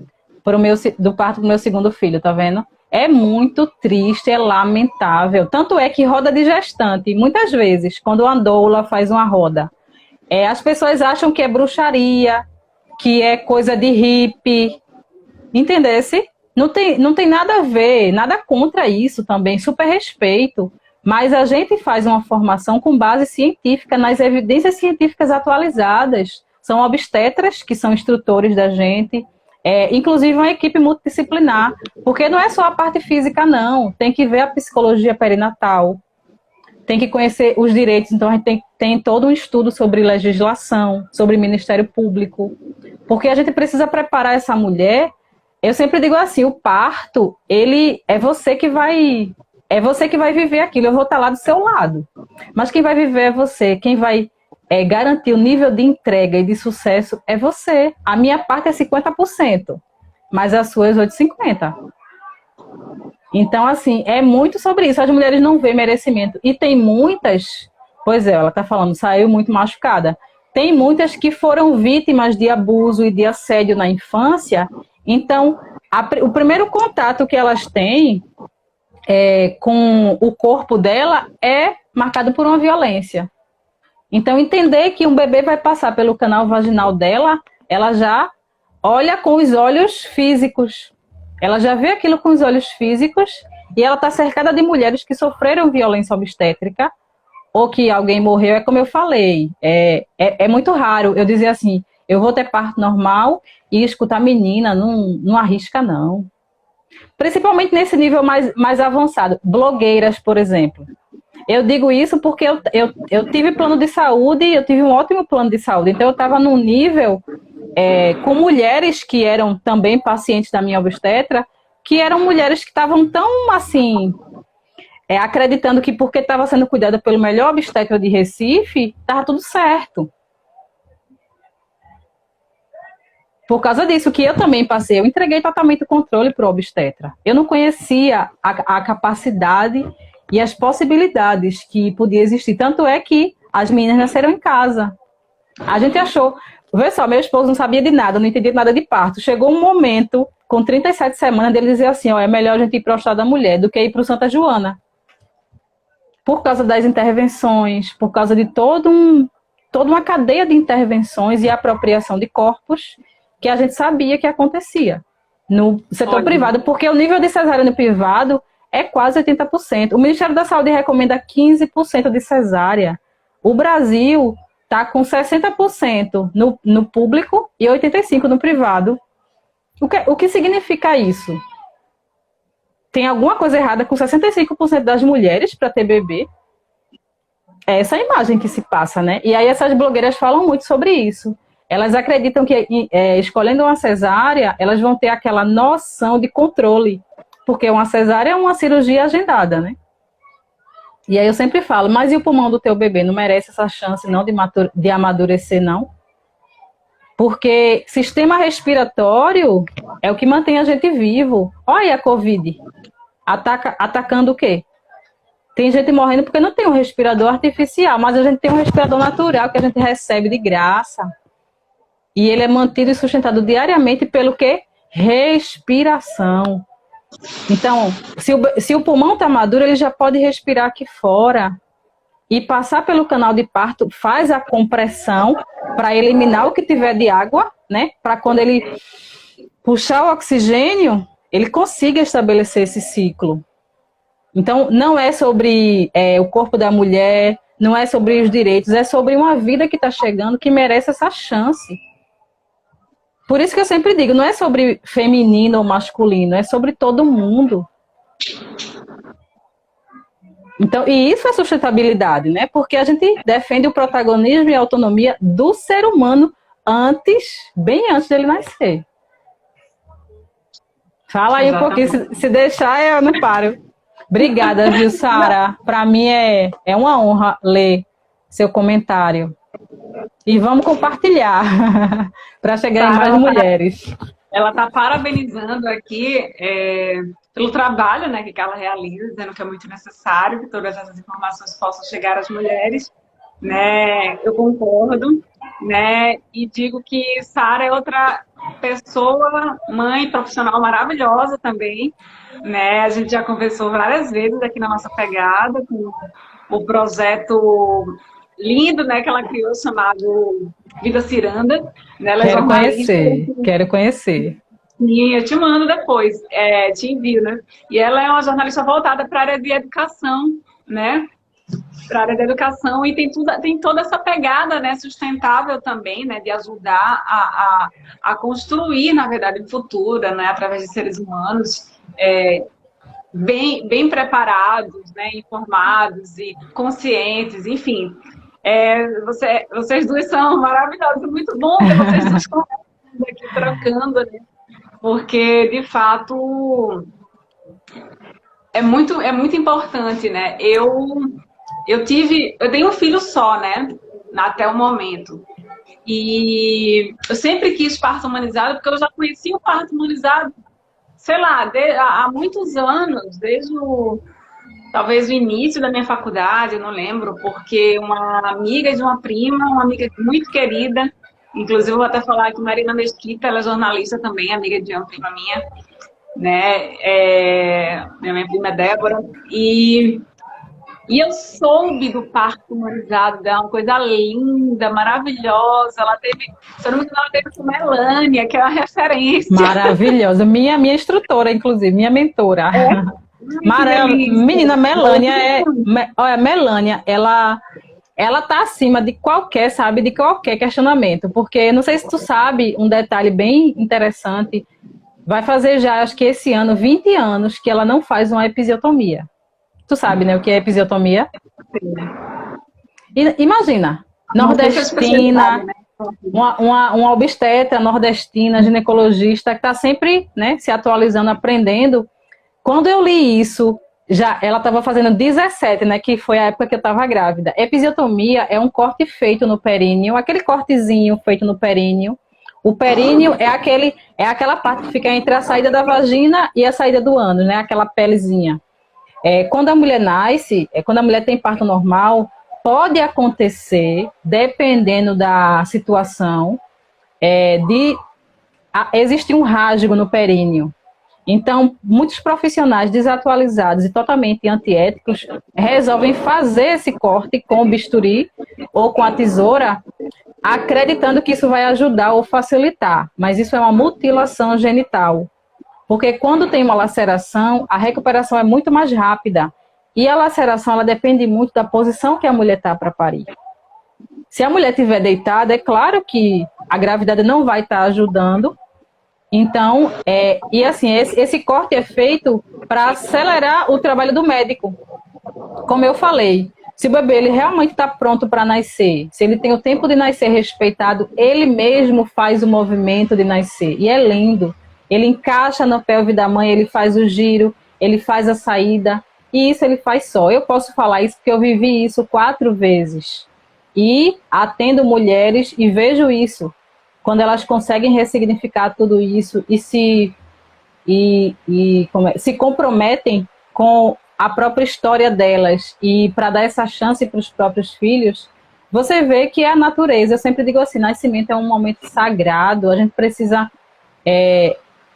do parto do meu segundo filho, tá vendo? É muito triste, é lamentável. Tanto é que roda de gestante, muitas vezes, quando a doula faz uma roda, as pessoas acham que é bruxaria, que é coisa de hippie, entendesse? Não tem nada a ver, nada contra isso também, super respeito. Mas a gente faz uma formação com base científica, nas evidências científicas atualizadas. São obstetras que são instrutores da gente, inclusive uma equipe multidisciplinar. Porque não é só a parte física, não. Tem que ver a psicologia perinatal, tem que conhecer os direitos. Então a gente tem todo um estudo sobre legislação, sobre Ministério Público. Porque a gente precisa preparar essa mulher. Eu sempre digo assim, o parto, é você que vai viver aquilo, eu vou estar lá do seu lado. Mas quem vai viver é você, quem vai garantir o nível de entrega e de sucesso é você. A minha parte é 50%, mas a sua é 50%. Então, assim, é muito sobre isso. As mulheres não veem merecimento. E tem muitas, ela está falando, saiu muito machucada. Tem muitas que foram vítimas de abuso e de assédio na infância. Então, o primeiro contato que elas têm com o corpo dela é marcado por uma violência. Então, entender que um bebê vai passar pelo canal vaginal dela, ela já olha com os olhos físicos. Ela já vê aquilo com os olhos físicos e ela está cercada de mulheres que sofreram violência obstétrica ou que alguém morreu. É como eu falei, é muito raro eu dizer assim, eu vou ter parto normal e escutar menina, não arrisca não. Principalmente nesse nível mais avançado. Blogueiras, por exemplo. Eu digo isso porque eu tive plano de saúde, eu tive um ótimo plano de saúde. Então eu estava num nível com mulheres que eram também pacientes da minha obstetra, que eram mulheres que estavam tão assim, acreditando que porque estava sendo cuidada pelo melhor obstetra de Recife, estava tudo certo. Por causa disso, que eu também passei, eu entreguei totalmente o controle para o obstetra. Eu não conhecia a capacidade e as possibilidades que podia existir. Tanto é que as meninas nasceram em casa. A gente achou... Vê só, meu esposo não sabia de nada, não entendia nada de parto. Chegou um momento, com 37 semanas, dele dizer assim, é melhor a gente ir para o Hospital da Mulher do que ir para o Santa Joana. Por causa das intervenções, por causa de toda uma cadeia de intervenções e apropriação de corpos que a gente sabia que acontecia no setor privado, porque o nível de cesárea no privado é quase 80%. O Ministério da Saúde recomenda 15% de cesárea. O Brasil está com 60% no público e 85% no privado. O que significa isso? Tem alguma coisa errada com 65% das mulheres para ter bebê? É essa a imagem que se passa, né? E aí essas blogueiras falam muito sobre isso. Elas acreditam que escolhendo uma cesárea, elas vão ter aquela noção de controle. porque uma cesárea é uma cirurgia agendada, né? E aí eu sempre falo, mas e o pulmão do teu bebê? Não merece essa chance não de amadurecer, não? Porque sistema respiratório é o que mantém a gente vivo. Olha aí a Covid, atacando o quê? Tem gente morrendo porque não tem um respirador artificial, mas a gente tem um respirador natural que a gente recebe de graça. E ele é mantido e sustentado diariamente pelo quê? Respiração. Então, se o pulmão está maduro, ele já pode respirar aqui fora e passar pelo canal de parto, faz a compressão para eliminar o que tiver de água, né? Para quando ele puxar o oxigênio, ele consiga estabelecer esse ciclo. Então, não é sobre o corpo da mulher, não é sobre os direitos, é sobre uma vida que está chegando que merece essa chance. Por isso que eu sempre digo, não é sobre feminino ou masculino, é sobre todo mundo. Então, e isso é sustentabilidade, né? Porque a gente defende o protagonismo e a autonomia do ser humano bem antes dele nascer. Fala aí Exatamente. um pouquinho, se deixar eu não paro. Obrigada, viu, Sara? Para mim é uma honra ler seu comentário. E vamos compartilhar para chegar em mais mulheres. Ela está parabenizando aqui pelo trabalho, né, que ela realiza, dizendo que é muito necessário que todas essas informações possam chegar às mulheres. Né? Eu concordo, né? E digo que Sara é outra pessoa, mãe profissional maravilhosa também. Né? A gente já conversou várias vezes aqui na nossa pegada com o projeto lindo, né, que ela criou, chamado Vida Ciranda. Né? Ela quero conhecer. E eu te mando depois, te envio, né? E ela é uma jornalista voltada para a área de educação, né? Para a área da educação, e tem toda essa pegada, né, sustentável também, né, de ajudar a construir, na verdade, um futuro, né, através de seres humanos bem preparados, né, informados e conscientes, enfim. Vocês duas são maravilhosas, muito bom ter vocês duas conversando aqui, trocando, né, porque, de fato, é muito importante, né, eu tenho um filho só, né? Até o momento. E eu sempre quis parto humanizado, porque eu já conheci o parto humanizado, sei lá, há muitos anos, talvez o início da minha faculdade, eu não lembro, porque uma amiga de uma prima, uma amiga muito querida, inclusive eu vou até falar que Marina Mesquita, ela é jornalista também, amiga de uma prima minha, né? Minha prima é Débora, e eu soube do parto humanizado, é uma coisa linda, maravilhosa. Ela teve, se eu não me engano, ela teve com Melânia, que é uma referência. Maravilhosa. Minha instrutora, inclusive, minha mentora. Menina, Melânia olha, Melânia, ela tá acima de qualquer questionamento. Porque, não sei se tu sabe, um detalhe bem interessante, vai fazer já, acho que esse ano, 20 anos, que ela não faz uma episiotomia. Tu sabe, né, o que é episiotomia? Imagina, nordestina, uma obstetra nordestina, ginecologista, que está sempre, né, se atualizando, aprendendo. Quando eu li isso, ela estava fazendo 17, né, que foi a época que eu estava grávida. Episiotomia é um corte feito no períneo, aquele cortezinho feito no períneo. O períneo é aquela parte que fica entre a saída da vagina e a saída do ânus, né, aquela pelezinha. Quando a mulher nasce, quando a mulher tem parto normal, pode acontecer, dependendo da situação, existir um rasgo no períneo. Então, muitos profissionais desatualizados e totalmente antiéticos resolvem fazer esse corte com o bisturi ou com a tesoura, acreditando que isso vai ajudar ou facilitar. Mas isso é uma mutilação genital. Porque quando tem uma laceração, a recuperação é muito mais rápida. E a laceração, ela depende muito da posição que a mulher está para parir. Se a mulher estiver deitada, é claro que a gravidade não vai estar ajudando. Então, e assim, esse corte é feito para acelerar o trabalho do médico. Como eu falei, se o bebê ele realmente está pronto para nascer, se ele tem o tempo de nascer respeitado, ele mesmo faz o movimento de nascer. E é lindo. Ele encaixa na pelve da mãe, ele faz o giro, ele faz a saída, e isso ele faz só. Eu posso falar isso porque eu vivi isso 4 vezes. E atendo mulheres e vejo isso. Quando elas conseguem ressignificar tudo isso e se comprometem com a própria história delas e para dar essa chance para os próprios filhos, você vê que é a natureza. Eu sempre digo assim, nascimento é um momento sagrado, a gente precisa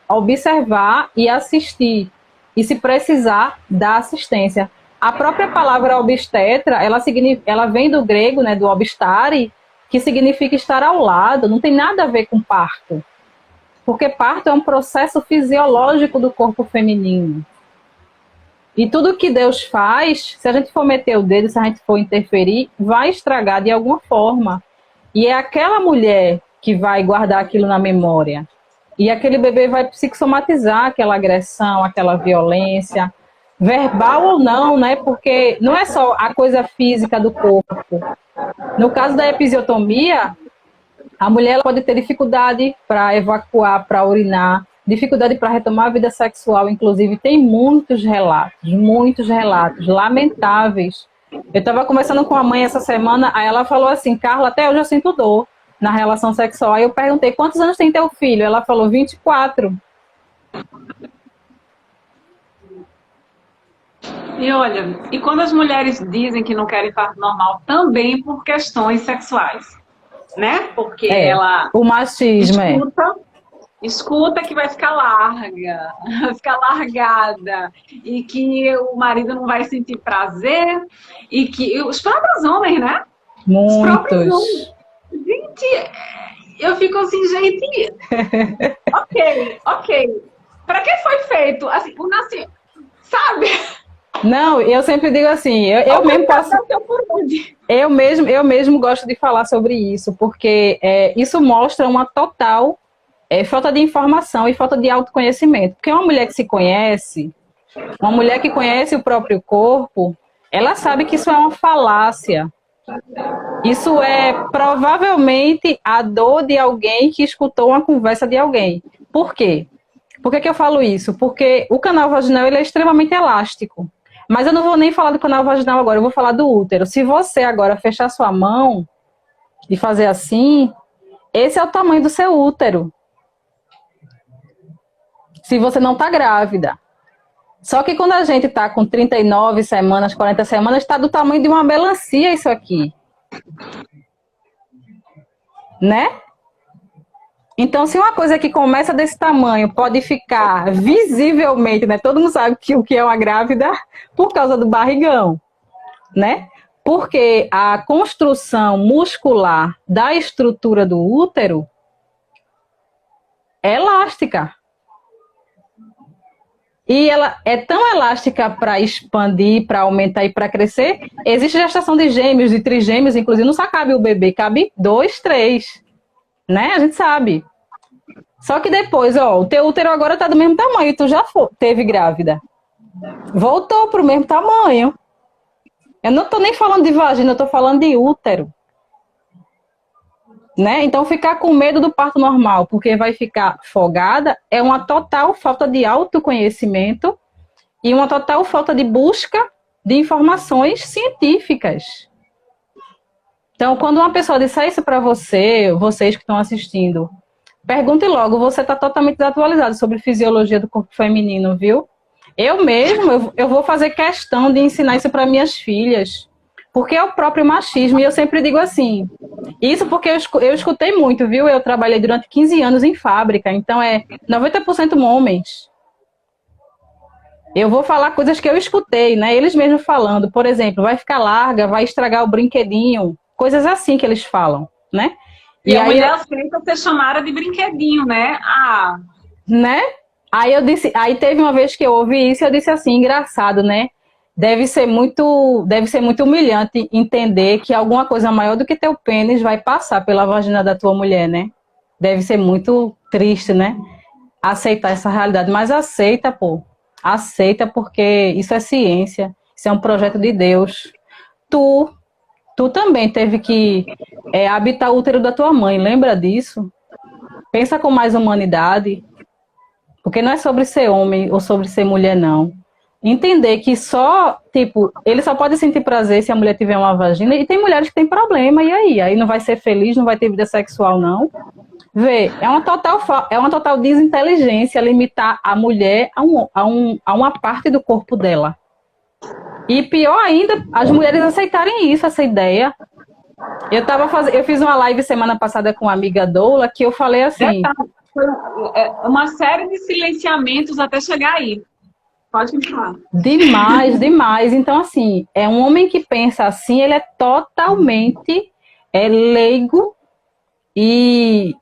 observar e assistir, e se precisar, dar assistência. A própria palavra obstetra, ela vem do grego, né, do obstare, que significa estar ao lado, não tem nada a ver com parto. Porque parto é um processo fisiológico do corpo feminino. E tudo que Deus faz, se a gente for meter o dedo, se a gente for interferir, vai estragar de alguma forma. E é aquela mulher que vai guardar aquilo na memória. E aquele bebê vai psicossomatizar aquela agressão, aquela violência, verbal ou não, né? Porque não é só a coisa física do corpo. No caso da episiotomia, a mulher ela pode ter dificuldade para evacuar, para urinar, dificuldade para retomar a vida sexual. Inclusive, tem muitos relatos lamentáveis. Eu estava conversando com a mãe essa semana, aí ela falou assim, Carla, até hoje eu sinto dor na relação sexual. Aí eu perguntei, quantos anos tem teu filho? Ela falou, 24. E olha, e quando as mulheres dizem que não querem parto normal, também por questões sexuais, né? Porque ela o machismo escuta que vai ficar larga, vai ficar largada, e que o marido não vai sentir prazer, e que os próprios homens, né? Muitos. Os próprios homens. Gente, eu fico assim, gente, ok. Para que foi feito? Assim, o nascimento, sabe? Não, eu sempre digo assim, eu mesmo gosto de falar sobre isso, porque isso mostra uma total falta de informação e falta de autoconhecimento. Porque uma mulher que se conhece, uma mulher que conhece o próprio corpo, ela sabe que isso é uma falácia. Isso é provavelmente a dor de alguém que escutou uma conversa de alguém. Por quê? Por que eu falo isso? Porque o canal vaginal ele é extremamente elástico. Mas eu não vou nem falar do canal vaginal agora, eu vou falar do útero. Se você agora fechar sua mão e fazer assim, esse é o tamanho do seu útero. Se você não está grávida. Só que quando a gente está com 39 semanas, 40 semanas, está do tamanho de uma melancia isso aqui. Né? Então, se uma coisa que começa desse tamanho pode ficar visivelmente, né? Todo mundo sabe o que é uma grávida por causa do barrigão, né? Porque a construção muscular da estrutura do útero é elástica. E ela é tão elástica para expandir, para aumentar e para crescer. Existe gestação de gêmeos, de trigêmeos, inclusive não só cabe o bebê, cabe 2, 3. Né? A gente sabe. Só que depois, ó, o teu útero agora tá do mesmo tamanho, tu já teve grávida. Voltou pro mesmo tamanho. Eu não tô nem falando de vagina, eu tô falando de útero. Né? Então ficar com medo do parto normal, porque vai ficar folgada, é uma total falta de autoconhecimento e uma total falta de busca de informações científicas. Então, quando uma pessoa disser isso para você, vocês que estão assistindo, pergunte logo, você está totalmente desatualizado sobre fisiologia do corpo feminino, viu? Eu mesmo, eu vou fazer questão de ensinar isso para minhas filhas, porque é o próprio machismo, e eu sempre digo assim, isso porque eu escutei muito, viu? Eu trabalhei durante 15 anos em fábrica, então é 90% homens. Eu vou falar coisas que eu escutei, né? Eles mesmos falando, por exemplo, vai ficar larga, vai estragar o brinquedinho, coisas assim que eles falam, né? E a mulher aceita ser chamada de brinquedinho, né? Ah. Né? Aí eu disse, aí teve uma vez que eu ouvi isso, eu disse assim, engraçado, né? Deve ser muito humilhante entender que alguma coisa maior do que teu pênis vai passar pela vagina da tua mulher, né? Deve ser muito triste, né? Aceitar essa realidade, mas aceita, pô. Aceita porque isso é ciência, isso é um projeto de Deus. Tu também teve que habitar o útero da tua mãe, lembra disso? Pensa com mais humanidade. Porque não é sobre ser homem ou sobre ser mulher, não. Entender que só, tipo, ele só pode sentir prazer se a mulher tiver uma vagina, e tem mulheres que têm problema, e aí? Aí não vai ser feliz, não vai ter vida sexual, não. Vê, é uma total desinteligência limitar a mulher a uma parte do corpo dela. E pior ainda, as mulheres aceitarem isso, essa ideia. Eu fiz uma live semana passada com a amiga Doula, que eu falei assim... Foi uma série de silenciamentos até chegar aí. Pode continuar. Demais, demais. Então, assim, é um homem que pensa assim, ele é totalmente leigo e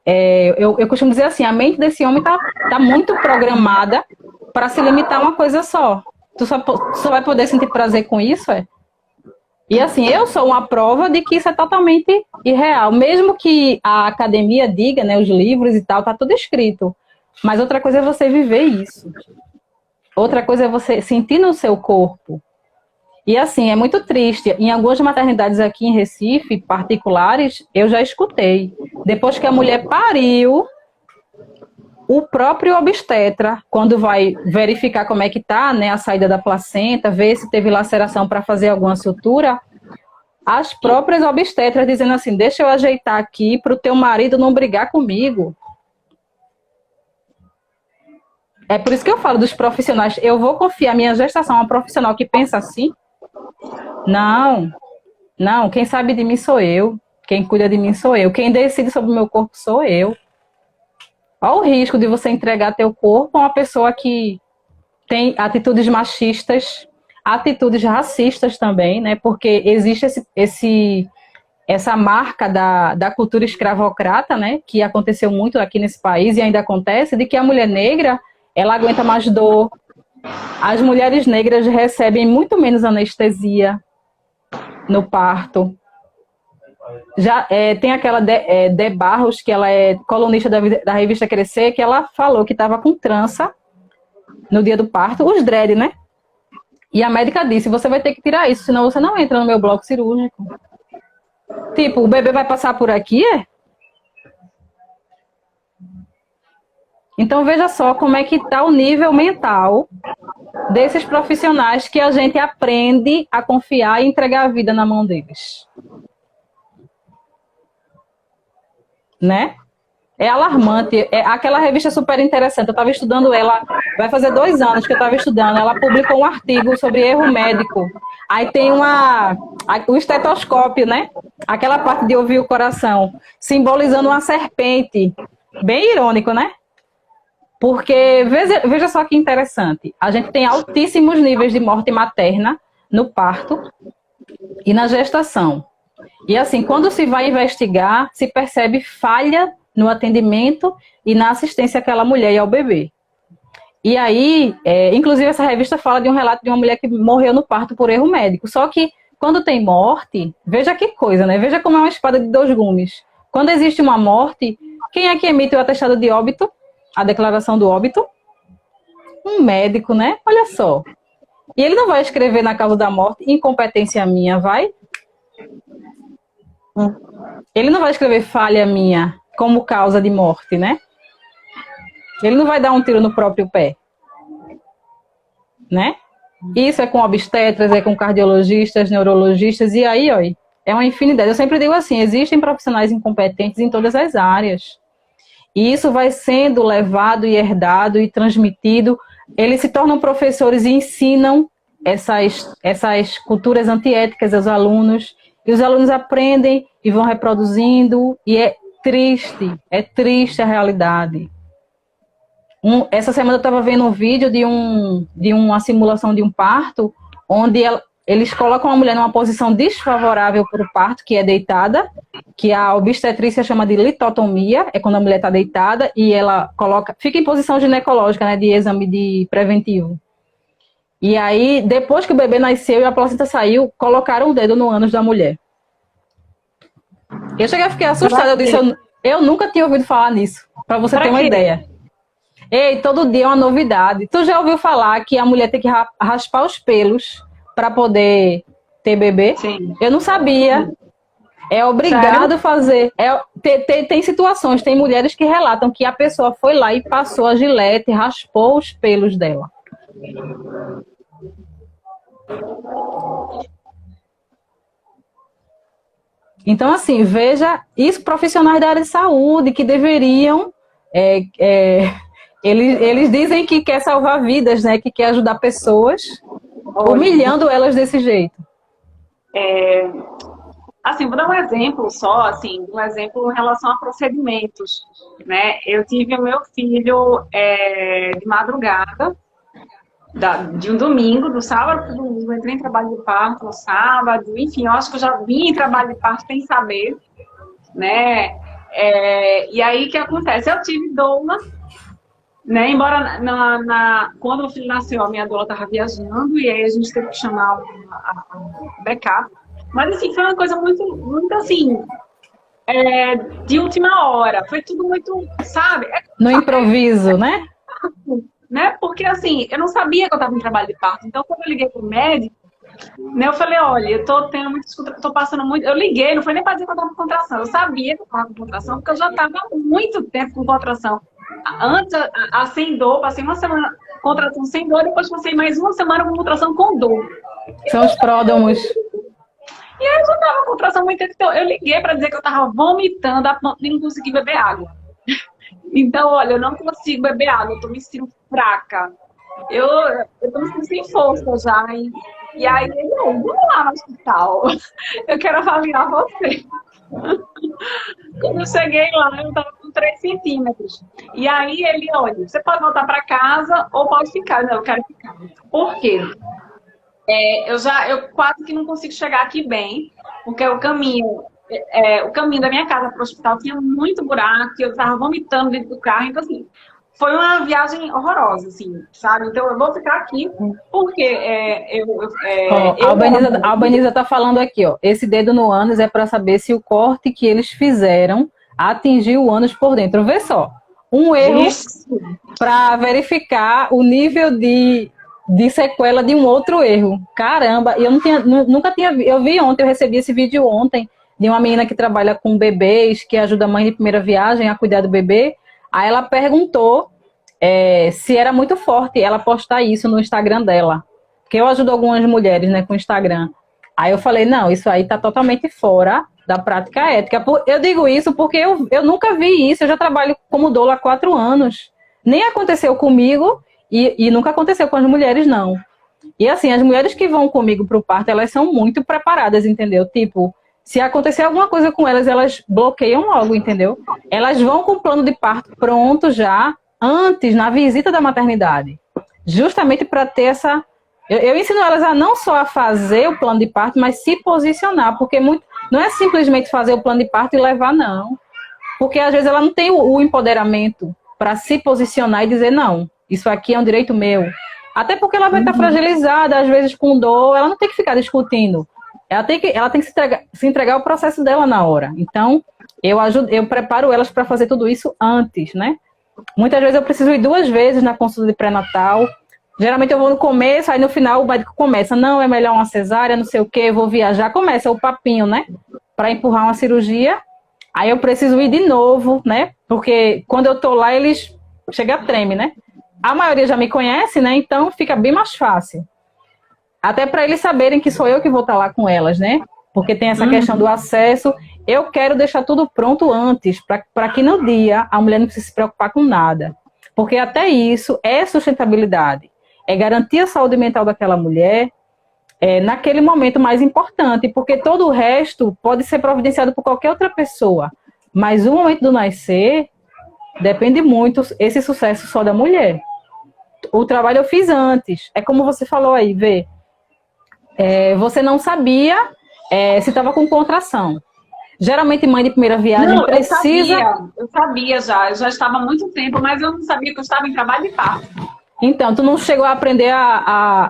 eu costumo dizer assim, a mente desse homem tá muito programada para se limitar a uma coisa só. Tu só vai poder sentir prazer com isso, é? E assim, eu sou uma prova de que isso é totalmente irreal. Mesmo que a academia diga, né, os livros e tal, tá tudo escrito. Mas outra coisa é você viver isso. Outra coisa é você sentir no seu corpo. E assim, é muito triste. Em algumas maternidades aqui em Recife, particulares, eu já escutei. Depois que a mulher pariu, o próprio obstetra, quando vai verificar como é que tá, né, a saída da placenta, ver se teve laceração para fazer alguma sutura, as próprias obstetras dizendo assim, deixa eu ajeitar aqui para o teu marido não brigar comigo. É por isso que eu falo dos profissionais. Eu vou confiar minha gestação a um profissional que pensa assim? Não. Não, quem sabe de mim sou eu. Quem cuida de mim sou eu. Quem decide sobre o meu corpo sou eu. Olha o risco de você entregar teu corpo a uma pessoa que tem atitudes machistas, atitudes racistas também, né? Porque existe essa marca da cultura escravocrata, né? Que aconteceu muito aqui nesse país e ainda acontece, de que a mulher negra ela aguenta mais dor. As mulheres negras recebem muito menos anestesia no parto. Já tem aquela de Barros, que ela é colunista da revista Crescer, que ela falou que estava com trança no dia do parto, os dread, né? E a médica disse, você vai ter que tirar isso, senão você não entra no meu bloco cirúrgico. Tipo, o bebê vai passar por aqui, é? Então, veja só como é que está o nível mental desses profissionais que a gente aprende a confiar e entregar a vida na mão deles. Né? É alarmante. Aquela revista é super interessante. Eu estava estudando ela, vai fazer 2 anos que eu estava estudando. Ela publicou um artigo sobre erro médico. Aí tem o estetoscópio, né? Aquela parte de ouvir o coração, simbolizando uma serpente. Bem irônico, né? Porque, veja só que interessante, a gente tem altíssimos níveis de morte materna no parto e na gestação. E assim, quando se vai investigar, se percebe falha no atendimento e na assistência àquela mulher e ao bebê. E aí, inclusive essa revista fala de um relato de uma mulher que morreu no parto por erro médico. Só que quando tem morte, veja que coisa, né? Veja como é uma espada de 2 gumes. Quando existe uma morte, quem é que emite o atestado de óbito? A declaração do óbito? Um médico, né? Olha só. E ele não vai escrever na causa da morte incompetência minha, vai? Ele não vai escrever falha minha como causa de morte, né? Ele não vai dar um tiro no próprio pé. Né? Isso é com obstetras, é com cardiologistas, neurologistas, e aí, ó, é uma infinidade. Eu sempre digo assim, existem profissionais incompetentes em todas as áreas. E isso vai sendo levado e herdado e transmitido. Eles se tornam professores e ensinam essas culturas antiéticas aos alunos. E os alunos aprendem e vão reproduzindo. E é triste a realidade. Essa semana eu estava vendo um vídeo de uma simulação de um parto, onde eles colocam a mulher numa posição desfavorável para o parto, que é deitada, que a obstetrícia chama de litotomia, é quando a mulher está deitada e ela fica em posição ginecológica, né, de exame de preventivo. E aí, depois que o bebê nasceu e a placenta saiu, colocaram o dedo no ânus da mulher. Eu cheguei a ficar assustada, eu disse, eu nunca tinha ouvido falar nisso, para você ter uma ideia. Ei, todo dia é uma novidade. Tu já ouviu falar que a mulher tem que raspar os pelos para poder ter bebê? Sim. Eu não sabia. É obrigado a fazer. Tem situações, tem mulheres que relatam que a pessoa foi lá e passou a gilete, raspou os pelos dela. Então, assim, veja, isso profissionais da área de saúde que deveriam. Eles dizem que quer salvar vidas, né? Que quer ajudar pessoas, humilhando elas desse jeito. Assim, vou dar um exemplo só, assim, um exemplo em relação a procedimentos, né? Eu tive o meu filho de madrugada, de um domingo, do sábado para o domingo, eu entrei em trabalho de parto no sábado, enfim, eu acho que eu já vim em trabalho de parto sem saber, né? E aí, o que acontece? Eu tive doula, né? Embora quando o filho nasceu, a minha doula estava viajando, e aí a gente teve que chamar a backup. Mas, assim, foi uma coisa muito, muito assim, de última hora. Foi tudo muito, sabe? No improviso, né? Porque, assim, eu não sabia que eu estava em trabalho de parto. Então, quando eu liguei pro médico, né, eu falei, olha, eu tô tendo muito, tô passando muito... Eu liguei, não foi nem para dizer que eu estava com contração. Eu sabia que eu estava com contração, porque eu já estava há muito tempo com contração. Antes, sem dor, passei uma semana com contração sem dor, depois passei mais uma semana com contração com dor. São os pródromos. E aí eu já tava com contração muito tempo, então eu liguei para dizer que eu tava vomitando a ponto de não conseguir beber água. Então, olha, eu não consigo beber água, eu tô me sentindo fraca. Eu tô me sentindo sem força já. E aí ele, vamos lá no hospital. Eu quero avaliar você. Quando eu cheguei lá, eu tava com 3 centímetros. E aí ele, olha, você pode voltar para casa ou pode ficar. Não, eu quero ficar. Por quê? Eu quase que não consigo chegar aqui bem, porque o caminho da minha casa para o hospital tinha muito buraco, eu estava vomitando dentro do carro, então assim, foi uma viagem horrorosa, assim, sabe? Então eu vou ficar aqui, porque a Albaniza tá falando aqui, ó, esse dedo no ânus é para saber se o corte que eles fizeram atingiu o ânus por dentro. Vê só, um erro para verificar o nível de sequela de um outro erro. Caramba, eu nunca tinha visto. Eu vi ontem, eu recebi esse vídeo ontem de uma menina que trabalha com bebês, que ajuda a mãe de primeira viagem a cuidar do bebê. Aí ela perguntou se era muito forte ela postar isso no Instagram dela. Porque eu ajudo algumas mulheres, né, com o Instagram. Aí eu falei, não, isso aí tá totalmente fora da prática ética. Eu digo isso porque eu nunca vi isso, eu já trabalho como doula há 4 anos. Nem aconteceu comigo e nunca aconteceu com as mulheres, não. E assim, as mulheres que vão comigo pro parto, elas são muito preparadas, entendeu? Tipo, se acontecer alguma coisa com elas, elas bloqueiam logo, entendeu? Elas vão com o plano de parto pronto já, antes, na visita da maternidade. Justamente para ter essa... Eu ensino elas a não só a fazer o plano de parto, mas se posicionar, porque não é simplesmente fazer o plano de parto e levar, não. Porque às vezes ela não tem o empoderamento para se posicionar e dizer, não, isso aqui é um direito meu. Até porque ela vai estar fragilizada, às vezes com dor, ela não tem que ficar discutindo. Ela tem que se entregar ao processo dela na hora. Então, eu preparo elas para fazer tudo isso antes, né? Muitas vezes eu preciso ir 2 vezes na consulta de pré-natal. Geralmente eu vou no começo, aí no final o médico começa, não, é melhor uma cesárea, não sei o quê, vou viajar. Começa o papinho, né? Para empurrar uma cirurgia. Aí eu preciso ir de novo, né? Porque quando eu tô lá, eles chega treme, né? A maioria já me conhece, né? Então fica bem mais fácil. Até para eles saberem que sou eu que vou estar lá com elas, né? Porque tem essa questão do acesso. Eu quero deixar tudo pronto antes, para que no dia a mulher não precise se preocupar com nada. Porque até isso é sustentabilidade. É garantir a saúde mental daquela mulher naquele momento mais importante. Porque todo o resto pode ser providenciado por qualquer outra pessoa. Mas o momento do nascer depende muito esse sucesso só da mulher. O trabalho eu fiz antes. É como você falou aí, Vê. Você não sabia se estava com contração. Geralmente, mãe de primeira viagem precisa... Eu sabia já. Eu já estava há muito tempo, mas eu não sabia que eu estava em trabalho de parto. Então, tu não chegou a aprender a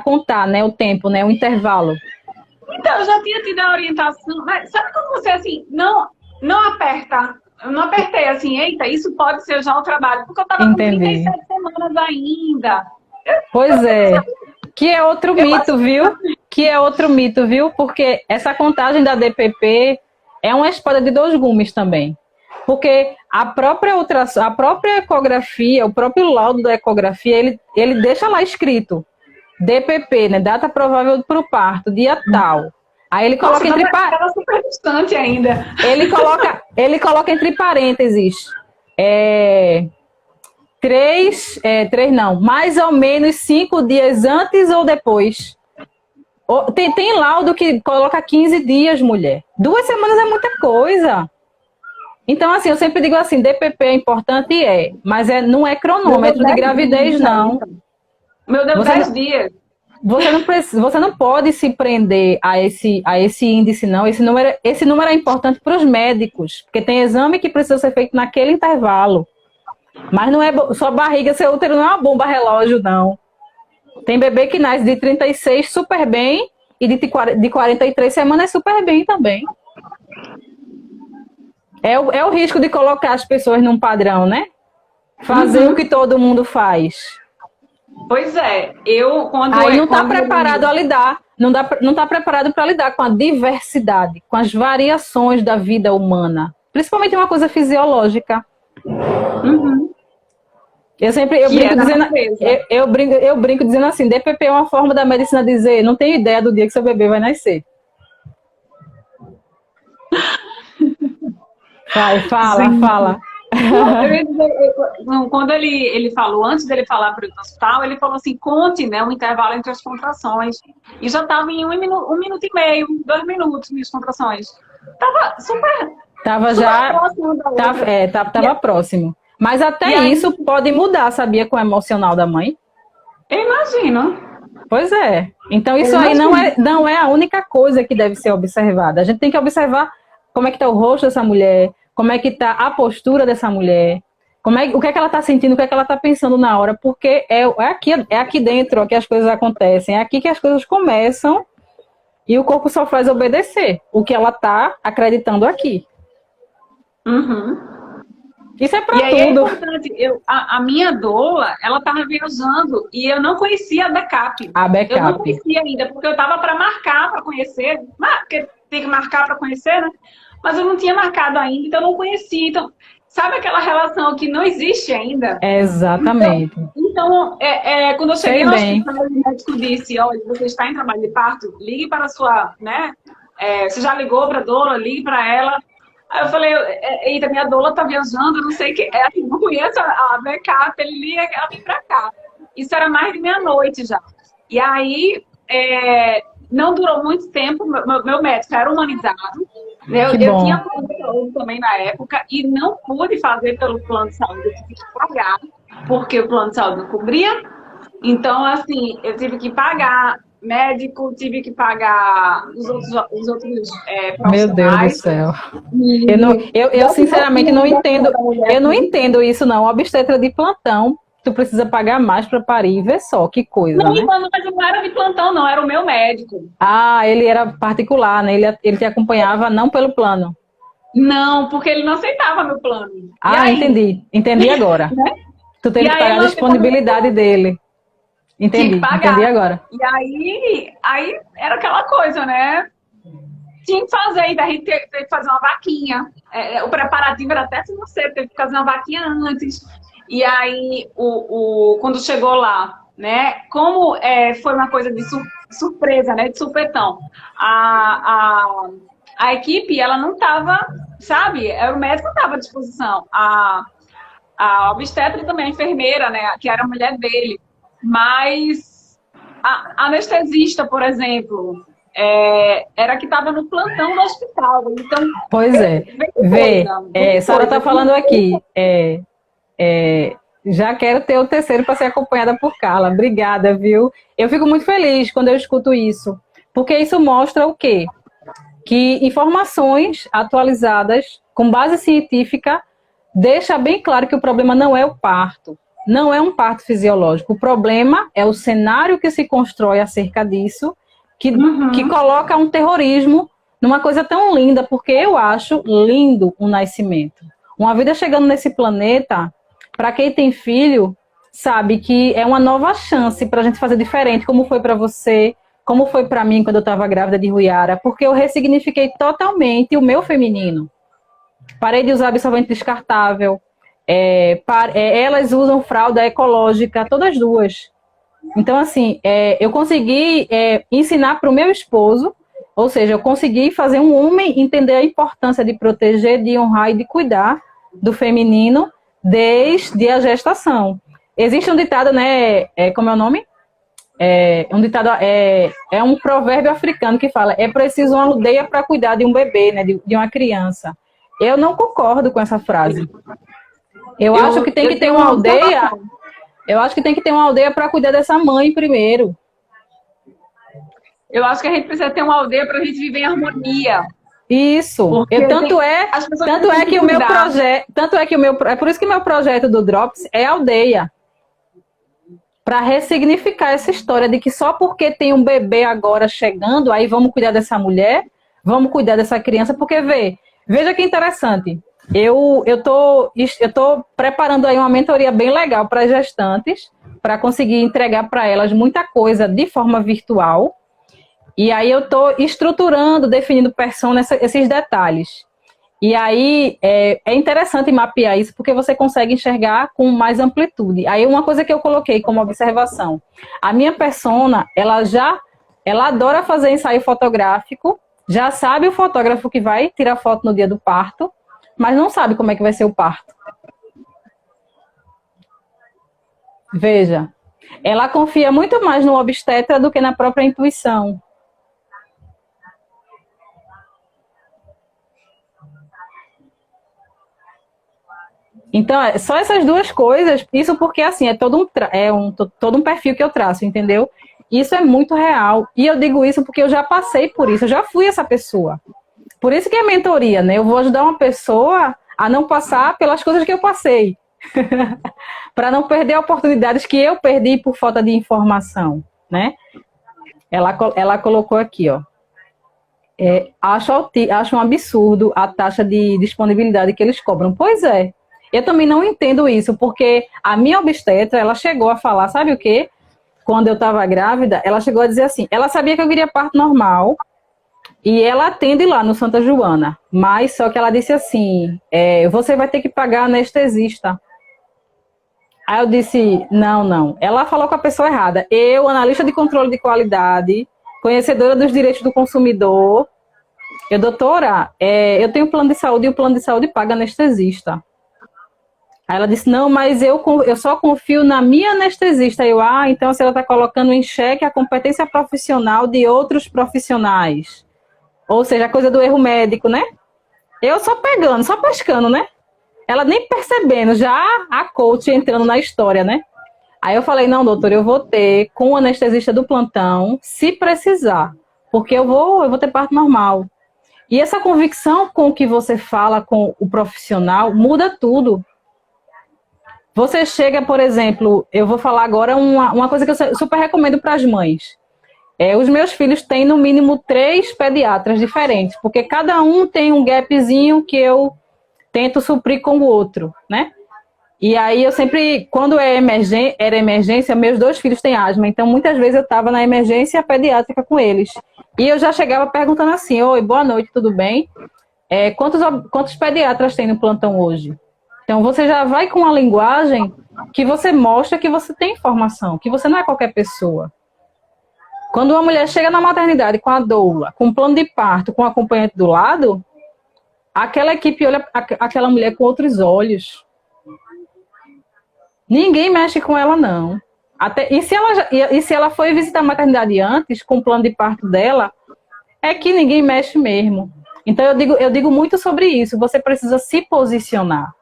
contar, né, o tempo, né, o intervalo? Então, eu já tinha tido a orientação. Mas sabe quando você, assim, não aperta... Eu não apertei assim, eita, isso pode ser já o trabalho, porque eu estava com 37 semanas ainda. Pois é, que é outro mito, viu? que é outro mito, viu? Porque essa contagem da DPP é uma espada de dois gumes também. Porque a própria ecografia, o próprio laudo da ecografia, ele deixa lá escrito DPP, né? Data provável para o parto, dia tal. Aí ele coloca entre parênteses. Super distante ainda. Ele coloca entre parênteses. Mais ou menos 5 dias antes ou depois. Tem laudo que coloca 15 dias, mulher. 2 semanas é muita coisa. Então, assim, eu sempre digo assim, DPP é importante, mas não é cronômetro de gravidez, não. Meu Deus, 10 dias. Você não pode se prender a esse índice, não. Esse número é importante para os médicos, porque tem exame que precisa ser feito naquele intervalo. Mas não é sua barriga, seu útero não é uma bomba relógio, não. Tem bebê que nasce de 36 super bem e de 43 semanas super bem também. É o risco de colocar as pessoas num padrão, né? Fazer o que todo mundo faz. Pois é, Aí não está preparado a lidar, não está preparado para lidar com a diversidade, com as variações da vida humana, principalmente uma coisa fisiológica. Uhum. Eu brinco dizendo assim, DPP é uma forma da medicina dizer, não tenho ideia do dia que seu bebê vai nascer. Fala. Quando ele falou, antes dele falar para o hospital, ele falou assim, conte, né, o intervalo entre as contrações. E já estava em 1 minuto e meio, 2 minutos minhas contrações. Tava super próximo da outra. Tava próximo. Mas até isso pode mudar, sabia, com o emocional da mãe? Eu imagino. Pois é. Então isso aí não é a única coisa que deve ser observada. A gente tem que observar como é que está o rosto dessa mulher, como é que está a postura dessa mulher, o que é que ela está sentindo, o que é que ela está pensando na hora, porque é aqui dentro que as coisas acontecem, é aqui que as coisas começam e o corpo só faz obedecer o que ela está acreditando aqui. Uhum. Isso é para tudo. É importante, a minha doula, ela estava viajando e eu não conhecia a backup. Eu não conhecia ainda, porque eu estava para marcar, para conhecer, porque tem que marcar para conhecer, né? Mas eu não tinha marcado ainda, então eu não conhecia. Então, sabe aquela relação que não existe ainda? Exatamente. Então quando eu cheguei no hospital, o médico disse, olha, você está em trabalho de parto, ligue para a sua, né? Você já ligou para a doula, ligue para ela. Aí eu falei, eita, minha doula está viajando, eu não sei o que. Não conheço a backup, ele liga, ela vem para cá. Isso era mais de meia-noite já. E aí, não durou muito tempo, meu médico era humanizado. Eu tinha plano de saúde também na época e não pude fazer pelo plano de saúde, eu tive que pagar, porque o plano de saúde não cobria. Então, assim, eu tive que pagar médico, tive que pagar os outros profissionais. Meu Deus do céu. Eu sinceramente não entendo. Eu não entendo isso, não. Obstetra de plantão, tu precisa pagar mais para parir, vê só, que coisa, não, né? Mas não era de plantão, não, era o meu médico. Ah, ele era particular, né? Ele te acompanhava não pelo plano. Não, porque ele não aceitava meu plano. Entendi agora. Né? Tu teve que pagar a disponibilidade dele. Entendi agora. E aí era aquela coisa, né? Tinha que fazer, então a gente teve que fazer uma vaquinha. O preparativo era até financeiro, teve que fazer uma vaquinha antes. E aí, quando chegou lá, né? Como foi uma coisa de surpresa, né? De supetão. A equipe, ela não estava, sabe? O médico não estava à disposição. A obstetra também, a enfermeira, né? Que era a mulher dele. Mas a anestesista, por exemplo, era que estava no plantão do hospital. Então, pois a senhora está falando aqui. Já quero ter o terceiro para ser acompanhada por Carla. Obrigada, viu? Eu fico muito feliz quando eu escuto isso. Porque isso mostra o quê? Que informações atualizadas, com base científica, deixa bem claro que o problema não é o parto. Não é um parto fisiológico. O problema é o cenário que se constrói acerca disso, que coloca um terrorismo numa coisa tão linda, porque eu acho lindo o nascimento. Uma vida chegando nesse planeta, para quem tem filho, sabe que é uma nova chance para a gente fazer diferente, como foi para você, como foi para mim quando eu estava grávida de Ruiara, porque eu ressignifiquei totalmente o meu feminino. Parei de usar absorvente descartável. Elas usam fralda ecológica, todas duas. Então, assim, eu consegui ensinar para o meu esposo, ou seja, eu consegui fazer um homem entender a importância de proteger, de honrar e de cuidar do feminino desde a gestação. Existe um ditado, né? Como é o nome? É um provérbio africano que fala: é preciso uma aldeia para cuidar de um bebê, né? De uma criança. Eu não concordo com essa frase. Eu acho que tem que ter uma aldeia. Eu acho que tem que ter uma aldeia para cuidar dessa mãe primeiro. Eu acho que a gente precisa ter uma aldeia para a gente viver em harmonia. Isso. É por isso que o meu projeto do Drops é aldeia. Para ressignificar essa história de que só porque tem um bebê agora chegando, aí vamos cuidar dessa mulher, vamos cuidar dessa criança, porque veja que interessante. Eu tô preparando aí uma mentoria bem legal para as gestantes, para conseguir entregar para elas muita coisa de forma virtual. E aí eu estou estruturando, definindo persona, esses detalhes. E aí é interessante mapear isso, porque você consegue enxergar com mais amplitude. Aí uma coisa que eu coloquei como observação: a minha persona, ela adora fazer ensaio fotográfico, já sabe o fotógrafo que vai tirar foto no dia do parto, mas não sabe como é que vai ser o parto. Veja, ela confia muito mais no obstetra do que na própria intuição. Então, só essas duas coisas, isso porque, assim, é todo um perfil que eu traço, entendeu? Isso é muito real. E eu digo isso porque eu já passei por isso, eu já fui essa pessoa. Por isso que é mentoria, né? Eu vou ajudar uma pessoa a não passar pelas coisas que eu passei. Para não perder oportunidades que eu perdi por falta de informação, né? Ela colocou aqui, ó. Acho um absurdo a taxa de disponibilidade que eles cobram. Pois é. Eu também não entendo isso, porque a minha obstetra, ela chegou a falar, sabe o quê? Quando eu estava grávida, ela chegou a dizer assim, ela sabia que eu queria parto normal, e ela atende lá no Santa Joana, mas só que ela disse assim, você vai ter que pagar anestesista. Aí eu disse, não. Ela falou com a pessoa errada. Eu, analista de controle de qualidade, conhecedora dos direitos do consumidor, doutora, eu tenho plano de saúde e o plano de saúde paga anestesista. Aí ela disse, não, mas eu só confio na minha anestesista. Então a senhora está colocando em xeque a competência profissional de outros profissionais. Ou seja, a coisa do erro médico, né? Eu só pegando, só pescando, né? Ela nem percebendo, já a coach entrando na história, né? Aí eu falei, não, doutor, eu vou ter com o anestesista do plantão, se precisar. Porque eu vou ter parto normal. E essa convicção com que você fala com o profissional muda tudo. Você chega, por exemplo, eu vou falar agora uma coisa que eu super recomendo para as mães. Os meus filhos têm no mínimo 3 pediatras diferentes, porque cada um tem um gapzinho que eu tento suprir com o outro, né? E aí eu sempre, quando era emergência, meus 2 filhos têm asma, então muitas vezes eu estava na emergência pediátrica com eles. E eu já chegava perguntando assim, oi, boa noite, tudo bem? Quantos pediatras tem no plantão hoje? Então, você já vai com uma linguagem que você mostra que você tem informação, que você não é qualquer pessoa. Quando uma mulher chega na maternidade com a doula, com um plano de parto, com um acompanhante do lado, aquela equipe olha aquela mulher com outros olhos. Ninguém mexe com ela, não. E se ela foi visitar a maternidade antes, com o plano de parto dela, é que ninguém mexe mesmo. Então, eu digo muito sobre isso. Você precisa se posicionar.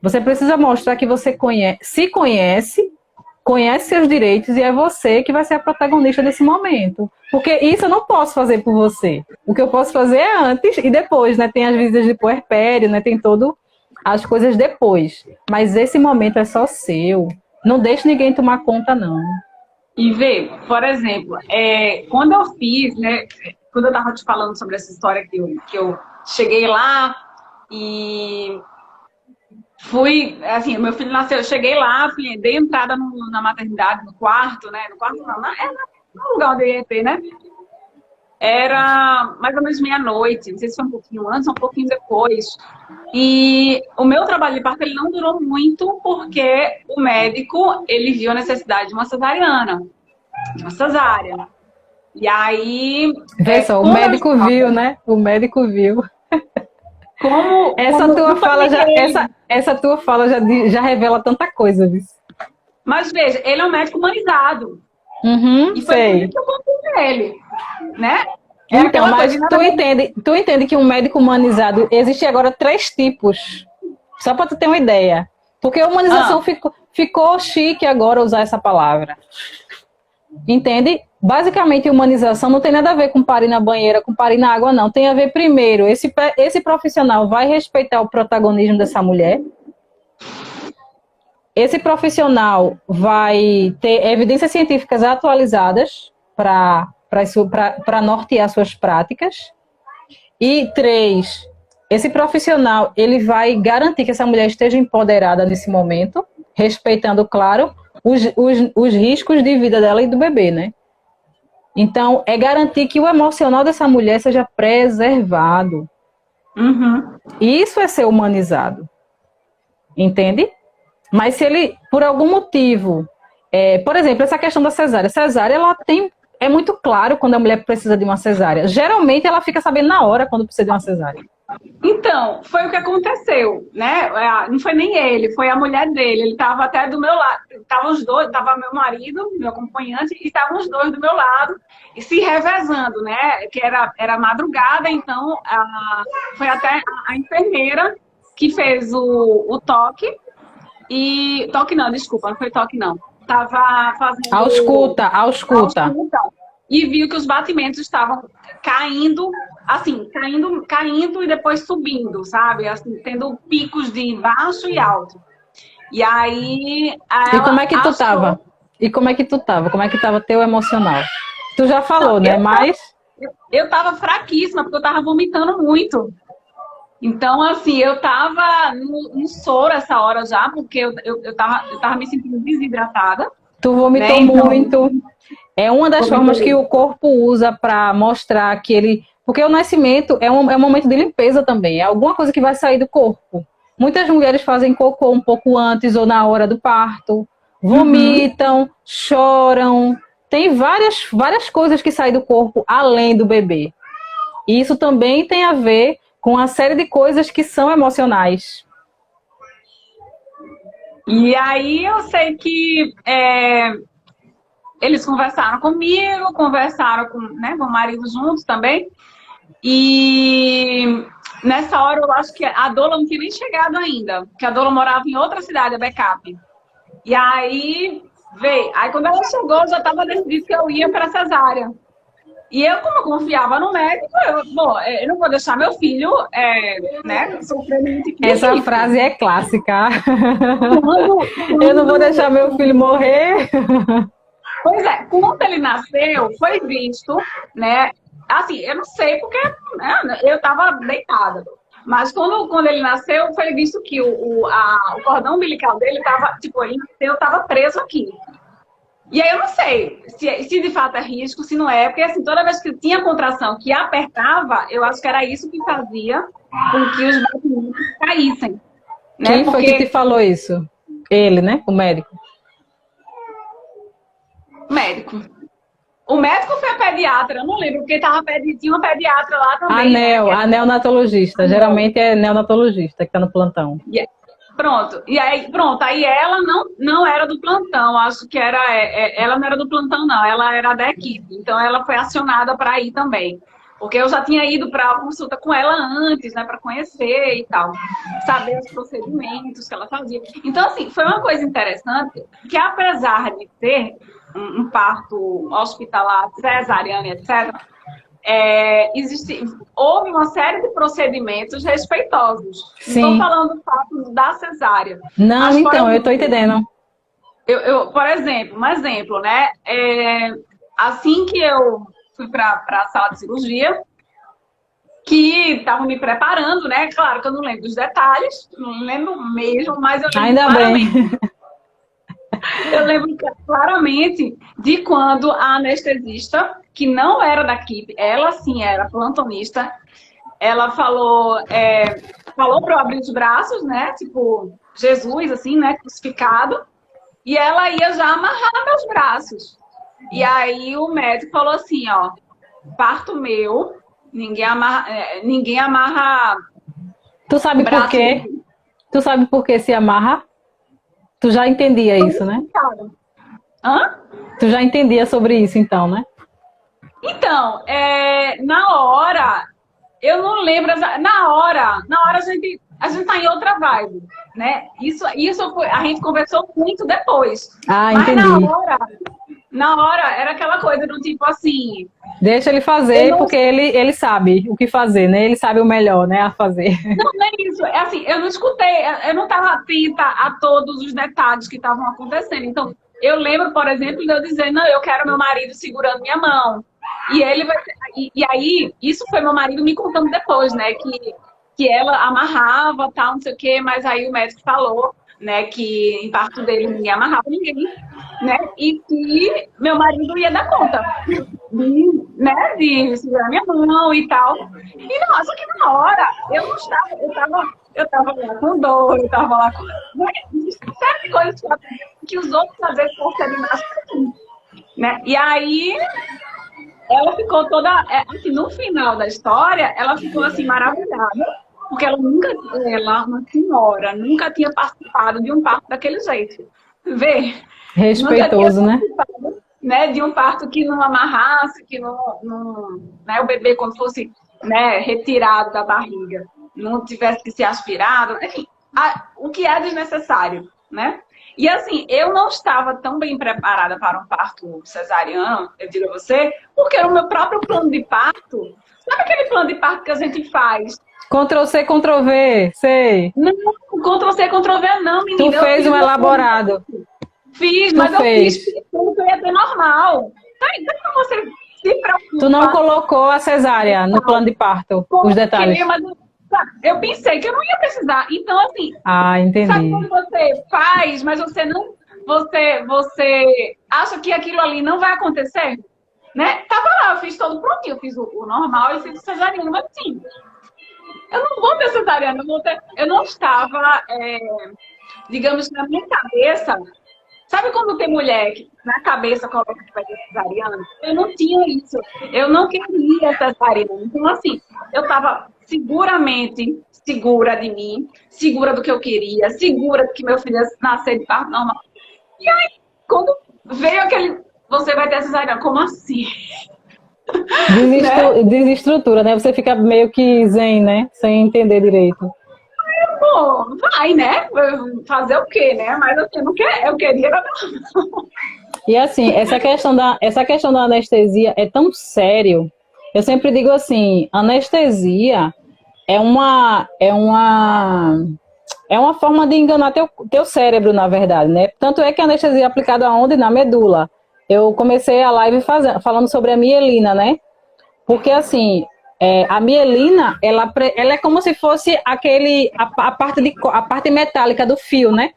Você precisa mostrar que você se conhece seus direitos e é você que vai ser a protagonista desse momento. Porque isso eu não posso fazer por você. O que eu posso fazer é antes e depois, né? Tem as visitas de puerpério, né? Tem todo as coisas depois. Mas esse momento é só seu. Não deixe ninguém tomar conta, não. E vê, por exemplo, quando eu fiz, né? Quando eu tava te falando sobre essa história que eu cheguei lá e fui, assim, meu filho nasceu, eu cheguei lá, dei entrada na maternidade, no quarto, né? No quarto não, no lugar onde eu ia ter, né? Era mais ou menos meia-noite, não sei se foi um pouquinho antes ou um pouquinho depois. E o meu trabalho de parto ele não durou muito porque o médico ele viu a necessidade de uma cesariana, de uma cesárea. E aí, Vê só, o como eu médico estava, viu, né? O médico viu. como Tua não foi fala nem já, ele, essa tua fala já revela tanta coisa, viu? mas veja, ele é um médico humanizado. Uhum, E foi por isso sei. que eu contei nele, né? É Então, aquela coisa, mas nada mesmo. tu entende que um médico humanizado existe agora 3 tipos. Só para tu ter uma ideia. Porque a humanização Ah, ficou chique agora usar essa palavra. Entende? Basicamente, humanização não tem nada a ver com parir na banheira, com parir na água, não. Tem a ver, primeiro, esse profissional vai respeitar o protagonismo dessa mulher. Esse profissional vai ter evidências científicas atualizadas para nortear suas práticas. E 3, esse profissional ele vai garantir que essa mulher esteja empoderada nesse momento, respeitando, claro, os riscos de vida dela e do bebê, né? Então, é garantir que o emocional dessa mulher seja preservado. uhum. E isso é ser humanizado, entende? Mas se ele, por algum motivo, por exemplo, essa questão da cesárea, ela é muito claro quando a mulher precisa de uma cesárea. Geralmente ela fica sabendo na hora quando precisa de uma cesárea. Então, foi o que aconteceu, né? Não foi nem ele, foi a mulher dele. Ele estava até do meu lado. Estavam os dois, estava meu marido, meu acompanhante, e estavam os dois do meu lado, e se revezando, né? Que era madrugada, então foi até a enfermeira que fez o toque. E. Toque não, desculpa, não foi toque não. Estava fazendo Ausculta. e viu que os batimentos estavam caindo, assim, caindo e depois subindo, sabe? Assim, tendo picos de baixo e alto. E aí E como é ela que tu tava? achou. E como é que tu tava? Como é que tava teu emocional? Tu já Não, falou, né? Mas eu tava fraquíssima, porque eu tava vomitando muito. Então, assim, eu tava no soro essa hora já, porque eu tava me sentindo desidratada, tu né? vomitou Então, muito. É uma das formas que o corpo usa para mostrar que ele. Porque o nascimento é um momento de limpeza também, é alguma coisa que vai sair do corpo. Muitas mulheres fazem cocô um pouco antes ou na hora do parto, uhum. vomitam, choram. Tem várias coisas que saem do corpo além do bebê. E isso também tem a ver com uma série de coisas que são emocionais. E aí eu sei que eles conversaram comigo, conversaram com o marido juntos também. E nessa hora eu acho que a Dola não tinha nem chegado ainda, porque a Dola morava em outra cidade, a Backup. E aí veio. Aí quando ela chegou, já estava decidido que eu ia para a cesárea. E eu, como eu confiava no médico, eu não vou deixar meu filho né, sofrer nenhum tipo de Essa risco. frase é clássica. Eu não vou deixar Quando meu filho morrer. Pois é, quando ele nasceu, foi visto, né? Assim, eu não sei porque né, eu estava deitada. Mas quando ele nasceu, foi visto que o cordão umbilical dele estava, tipo, ele nasceu, estava preso aqui. E aí eu não sei se de fato é risco, se não é, porque assim, toda vez que tinha contração que apertava, eu acho que era isso que fazia com que os batimentos caíssem, né? Quem foi que te Porque falou isso? Ele, né? O médico. o médico. O médico foi a pediatra, eu não lembro, porque tinha uma pediatra lá também, né? A neonatologista. Geralmente é neonatologista que está no plantão. Pronto. E aí, pronto, aí ela não era do plantão, acho que ela não era do plantão, não, ela era da equipe. Então ela foi acionada para ir também. Porque eu já tinha ido para a consulta com ela antes, né, para conhecer e tal, saber os procedimentos que ela fazia. Então, assim, foi uma coisa interessante que, apesar de ter um parto hospitalar, cesariana, etc., houve uma série de procedimentos respeitosos. Não estou Sim. falando do fato da cesárea. Não, Mas, então, eu estou entendendo. por exemplo, um exemplo, né? Assim que eu fui para a sala de cirurgia, que estavam me preparando, né? Claro que eu não lembro dos detalhes, não lembro mesmo, mas eu lembro Ainda claramente. bem. Eu lembro claramente de quando a anestesista, que não era da equipe, ela sim era plantonista, ela falou para eu abrir os braços, né? Tipo, Jesus, assim, né? Crucificado. E ela ia já amarrar meus braços. E aí o médico falou assim, ó, parto meu, ninguém amarra Tu sabe por braço. quê? Tu sabe por que se amarra? Tu já entendia isso, né? Hã? Tu já entendia sobre isso, então, né? Então, na hora, eu não lembro, na hora a gente tá em outra vibe, né? Isso a gente conversou muito depois. Ah, Mas entendi. na hora era aquela coisa do tipo assim, Deixa ele fazer, porque ele sabe o que fazer, né? Ele sabe o melhor, né, a fazer. não é isso, é assim, eu não escutei, eu não estava atenta a todos os detalhes que estavam acontecendo. Então, eu lembro, por exemplo, de eu dizer, não, eu quero meu marido segurando minha mão. E ele vai. E aí, isso foi meu marido me contando depois, né? Que ela amarrava, tal, não sei o quê, mas aí o médico falou, né, que em parto dele ninguém amarrava ninguém, né? E que meu marido ia dar conta de segurar minha mão e tal. E nossa, que na hora, eu não estava, eu tava lá com dor, eu tava lá com. Sério, coisas que os outros às vezes percebem mais que mim, né? E aí ela ficou toda, assim, no final da história, ela ficou assim maravilhada, porque ela, uma senhora, nunca tinha participado de um parto daquele jeito. Vê? Respeitoso, nunca né? tinha participado, né? De um parto que não amarrasse, que né, o bebê quando fosse, né, retirado da barriga, não tivesse que ser aspirado, enfim, o que é desnecessário, né? E assim, eu não estava tão bem preparada para um parto cesariano, eu digo a você, porque o meu próprio plano de parto, sabe aquele plano de parto que a gente faz? Ctrl+C, Ctrl+V, sei. Não, Ctrl+C, Ctrl+V não, menina. Tu fez um elaborado. Fiz, mas eu fiz pensando que eu ia ter normal. Então você se preocupa. Tu não colocou a cesárea no plano de parto, os detalhes. Mas eu pensei que eu não ia precisar. Então, assim, entendi. sabe quando você faz, mas você não. Você acha que aquilo ali não vai acontecer? Né? Tava lá, eu fiz todo prontinho. Eu fiz o normal e fiz o cesariano, mas sim. Eu não vou ter cesariano, eu não estava, digamos, na minha cabeça. Sabe quando tem mulher que na cabeça coloca que vai ter cesariano? Eu não tinha isso. Eu não queria cesariano. Então, assim, eu estava seguramente segura de mim, segura do que eu queria, segura de que meu filho ia nascer de parto normal. E aí, quando veio aquele, você vai ter cesariano, como assim? Desestrutura, né? Você fica meio que zen, né? Sem entender direito. Pô, vai, né? Fazer o quê, né? Mas assim, eu queria. E assim, essa questão da anestesia é tão sério. Eu sempre digo assim, anestesia é uma forma de enganar teu cérebro, na verdade, né? Tanto é que a anestesia é aplicada aonde? Na medula. Eu comecei a live falando sobre a mielina, né? Porque, assim, a mielina, ela é como se fosse a parte metálica do fio, né?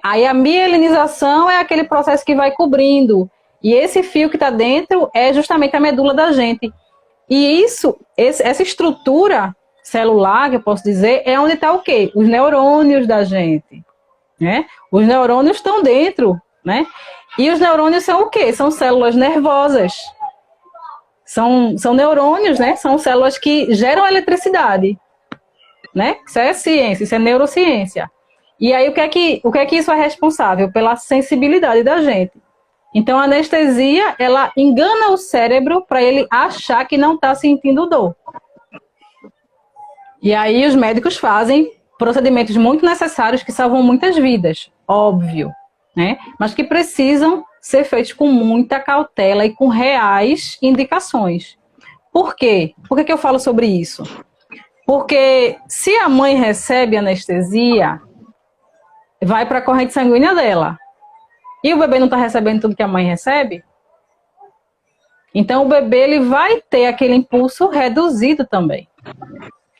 Aí a mielinização é aquele processo que vai cobrindo. E esse fio que está dentro é justamente a medula da gente. E essa estrutura celular, que eu posso dizer, é onde está o quê? Os neurônios da gente, né? Os neurônios estão dentro, né? E os neurônios são o quê? São células nervosas. São neurônios, né? São células que geram eletricidade, né? Isso é ciência, isso é neurociência. E aí, o que é que isso é responsável? Pela sensibilidade da gente. Então, a anestesia, ela engana o cérebro para ele achar que não está sentindo dor. E aí, os médicos fazem procedimentos muito necessários que salvam muitas vidas, óbvio, né? Mas que precisam ser feitos com muita cautela e com reais indicações. Por quê? Por que eu falo sobre isso? Porque se a mãe recebe anestesia, vai para a corrente sanguínea dela. E o bebê não está recebendo tudo que a mãe recebe? Então o bebê ele vai ter aquele impulso reduzido também.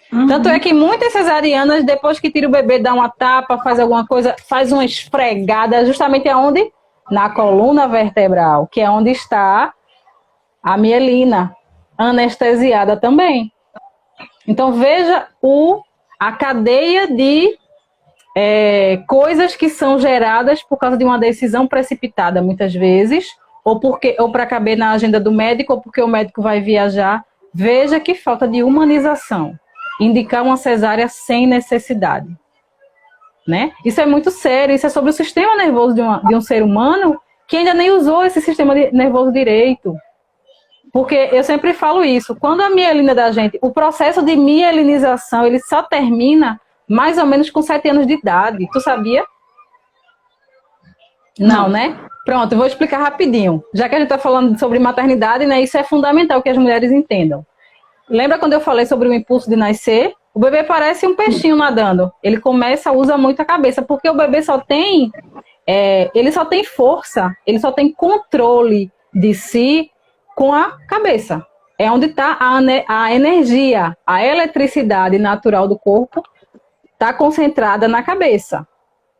Tanto é que muitas cesarianas, depois que tira o bebê, dá uma tapa, faz alguma coisa, faz uma esfregada, justamente aonde? Na coluna vertebral, que é onde está a mielina, anestesiada também. Então, veja a cadeia de coisas que são geradas por causa de uma decisão precipitada, muitas vezes, ou para caber na agenda do médico, ou porque o médico vai viajar. Veja que falta de humanização. Indicar uma cesárea sem necessidade. Né? Isso é muito sério, isso é sobre o sistema nervoso de um ser humano que ainda nem usou esse sistema nervoso direito. Porque eu sempre falo isso, quando a mielina da gente, o processo de mielinização, ele só termina mais ou menos com 7 anos de idade. Tu sabia? Não, né? Pronto, eu vou explicar rapidinho. Já que a gente está falando sobre maternidade, né, isso é fundamental que as mulheres entendam. Lembra quando eu falei sobre o impulso de nascer? O bebê parece um peixinho nadando. Ele usa muito a cabeça, porque o bebê ele só tem força, ele só tem controle de si com a cabeça. É onde está a energia, a eletricidade natural do corpo está concentrada na cabeça.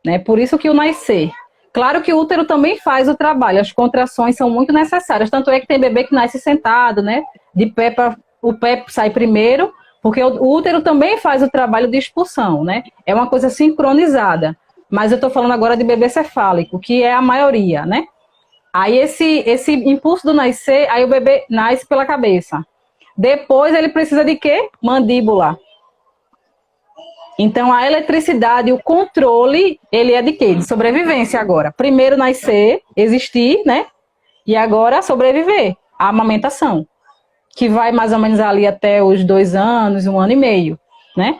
Né? Por isso que o nascer. Claro que o útero também faz o trabalho, as contrações são muito necessárias. Tanto é que tem bebê que nasce sentado, né? De pé o pé sai primeiro, porque o útero também faz o trabalho de expulsão, né? É uma coisa sincronizada. Mas eu estou falando agora de bebê cefálico, que é a maioria, né? Aí esse impulso do nascer, aí o bebê nasce pela cabeça. Depois ele precisa de quê? Mandíbula. Então a eletricidade, o controle, ele é de quê? De sobrevivência agora. Primeiro nascer, existir, né? E agora sobreviver, a amamentação. Que vai mais ou menos ali até os 2 anos, 1 ano e meio, né?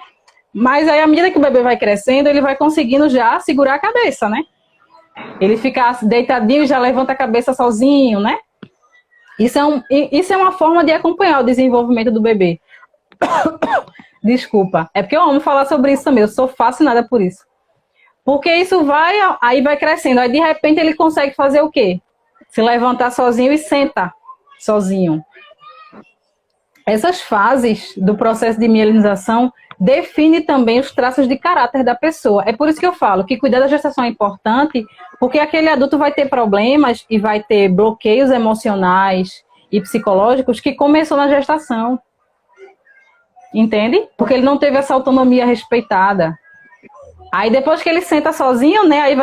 Mas aí, à medida que o bebê vai crescendo, ele vai conseguindo já segurar a cabeça, né? Ele fica deitadinho e já levanta a cabeça sozinho, né? Isso é uma forma de acompanhar o desenvolvimento do bebê. Desculpa, é porque eu amo falar sobre isso também, eu sou fascinada por isso. Porque isso aí vai crescendo, aí de repente ele consegue fazer o quê? Se levantar sozinho e senta sozinho. Essas fases do processo de mielinização definem também os traços de caráter da pessoa. É por isso que eu falo que cuidar da gestação é importante, porque aquele adulto vai ter problemas e vai ter bloqueios emocionais e psicológicos que começou na gestação. Entende? Porque ele não teve essa autonomia respeitada. Aí depois que ele senta sozinho, né, aí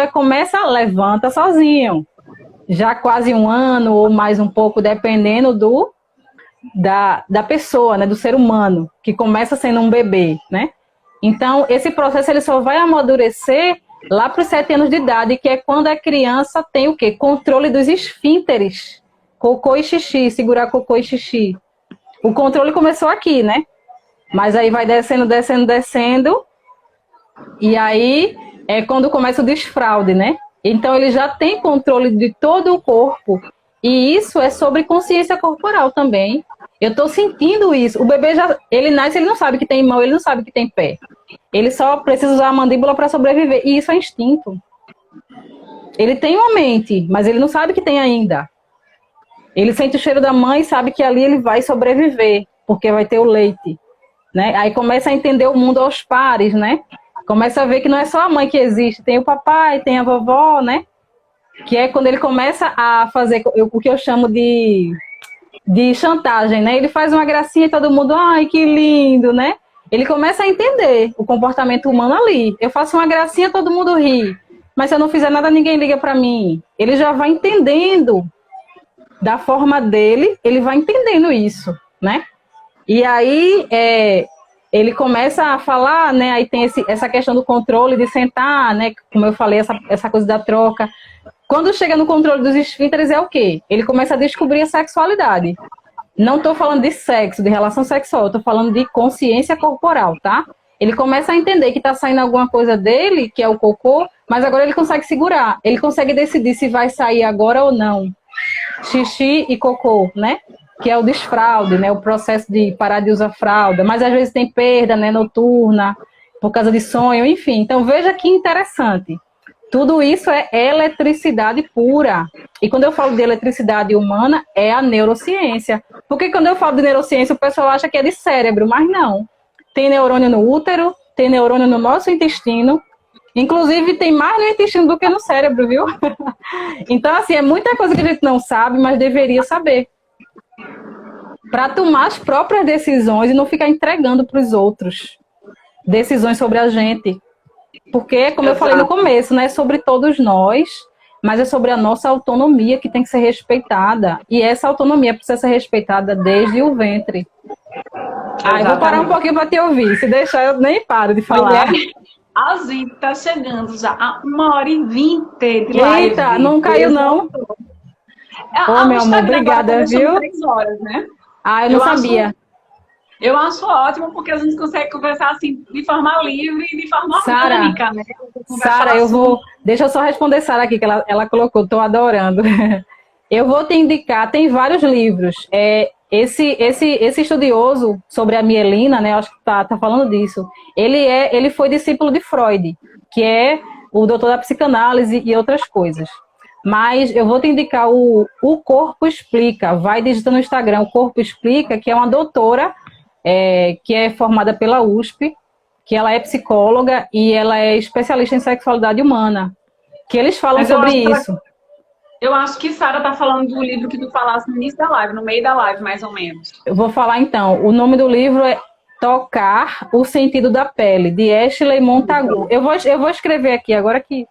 levanta sozinho. Já quase 1 ano ou mais um pouco, dependendo da pessoa, né, do ser humano, que começa sendo um bebê, né? Então, esse processo ele só vai amadurecer lá para os 7 anos de idade, que é quando a criança tem o quê? Controle dos esfínteres. Cocô e xixi, segurar cocô e xixi. O controle começou aqui, né? Mas aí vai descendo, descendo, descendo. E aí é quando começa o desfraude, né? Então, ele já tem controle de todo o corpo. E isso é sobre consciência corporal também. Eu estou sentindo isso. O bebê ele nasce, ele não sabe que tem mão, ele não sabe que tem pé. Ele só precisa usar a mandíbula para sobreviver. E isso é instinto. Ele tem uma mente, mas ele não sabe que tem ainda. Ele sente o cheiro da mãe e sabe que ali ele vai sobreviver, porque vai ter o leite. Né? Aí começa a entender o mundo aos pares, né? Começa a ver que não é só a mãe que existe, tem o papai, tem a vovó, né? Que é quando ele começa a fazer o que eu chamo de chantagem, né? Ele faz uma gracinha e todo mundo, ai, que lindo, né? Ele começa a entender o comportamento humano ali. Eu faço uma gracinha, todo mundo ri. Mas se eu não fizer nada, ninguém liga pra mim. Ele já vai entendendo da forma dele, ele vai entendendo isso, né? E aí, ele começa a falar, né? Aí tem essa questão do controle, de sentar, né? Como eu falei, essa coisa da troca. Quando chega no controle dos esfínteres é o quê? Ele começa a descobrir a sexualidade. Não estou falando de sexo, de relação sexual, estou falando de consciência corporal, tá? Ele começa a entender que está saindo alguma coisa dele, que é o cocô, mas agora ele consegue segurar. Ele consegue decidir se vai sair agora ou não. Xixi e cocô, né? Que é o desfraude, né? O processo de parar de usar fralda. Mas às vezes tem perda, né? Noturna, por causa de sonho, enfim. Então veja que interessante. Tudo isso é eletricidade pura. E quando eu falo de eletricidade humana, é a neurociência. Porque quando eu falo de neurociência, o pessoal acha que é de cérebro, mas não. tem neurônio no útero, tem neurônio no nosso intestino. Inclusive, tem mais no intestino do que no cérebro, viu? Então, assim, é muita coisa que a gente não sabe, mas deveria saber. Para tomar as próprias decisões e não ficar entregando para os outros decisões sobre a gente. Porque, como eu falei no começo, não é sobre todos nós, mas é sobre a nossa autonomia que tem que ser respeitada. E essa autonomia precisa ser respeitada desde o ventre. Eu vou parar um pouquinho para te ouvir. Se deixar, eu nem paro de falar. A gente tá chegando já a 1h20 de live. Eita, não caiu não. Ô, meu amor, obrigada, viu? 3 horas, né? Eu não sabia. Eu acho ótimo porque a gente consegue conversar assim de forma livre e de forma orgânica, né? Sara, eu vou... Deixa eu só responder Sara aqui, que ela colocou, tô adorando. Eu vou te indicar, tem vários livros. Esse estudioso sobre a mielina, né? Eu acho que tá falando disso. Ele foi discípulo de Freud, que é o doutor da psicanálise e outras coisas. Mas eu vou te indicar o Corpo Explica. Vai digitando no Instagram, o Corpo Explica, que é uma doutora que é formada pela USP, que ela é psicóloga e ela é especialista em sexualidade humana. Que eles falam sobre isso. Eu acho que Sara tá falando do livro que tu falaste no início da live, no meio da live, mais ou menos. Eu vou falar então. O nome do livro é Tocar o Sentido da Pele, de Ashley Montagu. Eu vou escrever aqui, agora que...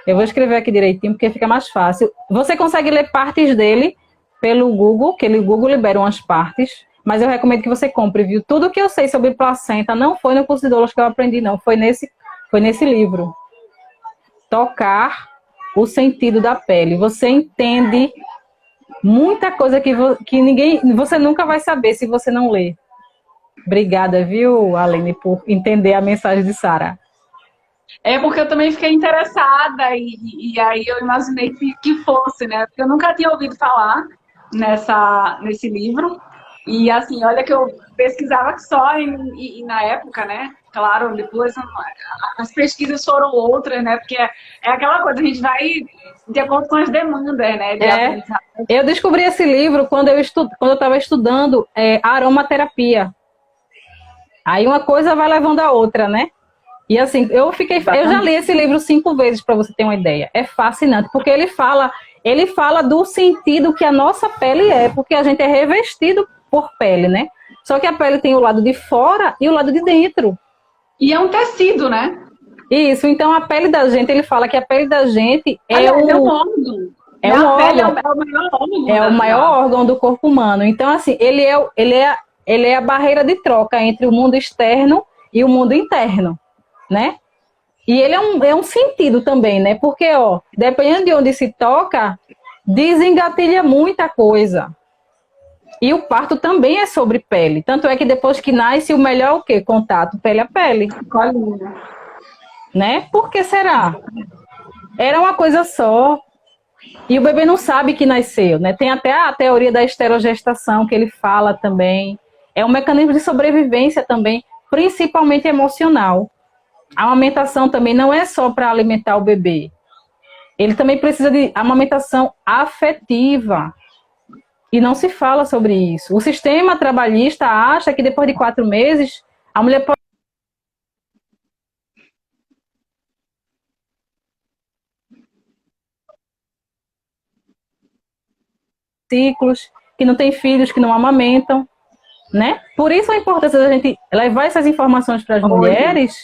Eu vou escrever aqui direitinho, porque fica mais fácil. Você consegue ler partes dele pelo Google, que o Google libera umas partes, mas eu recomendo que você compre, viu? Tudo que eu sei sobre placenta não foi no curso de Doulas que eu aprendi, não. Foi nesse livro. Tocar o Sentido da Pele. Você entende muita coisa que você nunca vai saber se você não ler. Obrigada, viu, Aline, por entender a mensagem de Sara. Porque eu também fiquei interessada e aí eu imaginei que fosse, né? Porque eu nunca tinha ouvido falar nesse livro. E assim, olha que eu pesquisava só e na época, né? Claro, depois as pesquisas foram outras, né? Porque é aquela coisa, a gente vai de acordo com as demandas, né? Eu descobri esse livro quando eu estava estudando aromaterapia. Aí uma coisa vai levando a outra, né? E assim, eu já li esse livro 5 vezes, para você ter uma ideia. É fascinante, porque ele fala do sentido que a nossa pele é, porque a gente é revestido por pele, né? Só que a pele tem o lado de fora e o lado de dentro. E é um tecido, né? Isso, então a pele da gente, ele fala que a pele da gente é um órgão. É um órgão. É o maior órgão. É o maior órgão do corpo humano. Então, assim, ele é a barreira de troca entre o mundo externo e o mundo interno, né? E ele é um sentido também, né? Porque, dependendo de onde se toca, desengatilha muita coisa. E o parto também é sobre pele. Tanto é que depois que nasce, o melhor é o quê? Contato pele a pele. Colinha. Né? Por que será? Era uma coisa só. E o bebê não sabe que nasceu, né? Tem até a teoria da esterogestação, que ele fala também. É um mecanismo de sobrevivência também, principalmente emocional. A amamentação também não é só para alimentar o bebê. Ele também precisa de amamentação afetiva. E não se fala sobre isso. O sistema trabalhista acha que depois de 4 meses, a mulher pode... ciclos, que não tem filhos, que não amamentam, né? Por isso a importância da gente levar essas informações para as mulheres,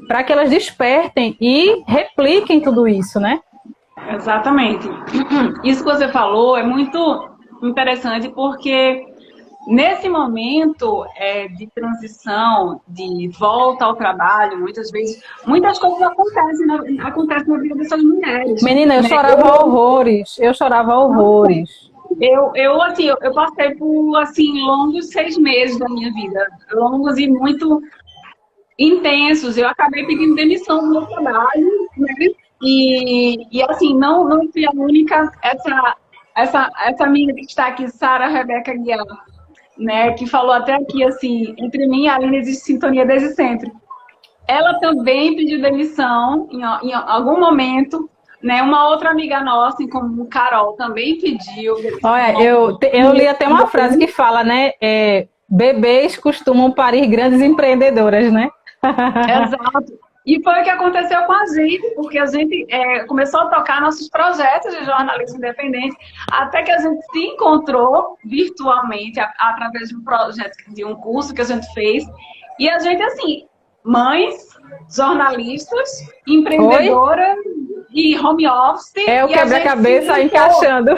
para que elas despertem e repliquem tudo isso, né? Exatamente. Isso que você falou é muito interessante porque nesse momento de transição, de volta ao trabalho, muitas vezes, muitas coisas acontecem na vida dessas mulheres. Menina, eu chorava horrores. Eu chorava horrores. Eu passei por, assim, longos 6 meses da minha vida. Longos e muito intensos. Eu acabei pedindo demissão do meu trabalho, né? E assim, não fui a única. Essa amiga que está aqui, Sara Rebeca Guiar, né, que falou até aqui, assim, entre mim e a Aline existe sintonia desde sempre. Ela também pediu demissão em algum momento, né? Uma outra amiga nossa, em comum, Carol, também pediu. Olha, eu li até uma frase que fala, né? bebês costumam parir grandes empreendedoras, né? Exato. E foi o que aconteceu com a gente, porque a gente começou a tocar nossos projetos de jornalismo independente, até que a gente se encontrou virtualmente através de um projeto, de um curso que a gente fez. E a gente, assim, mães, jornalistas, empreendedoras e home office. É o quebra-cabeça encaixando.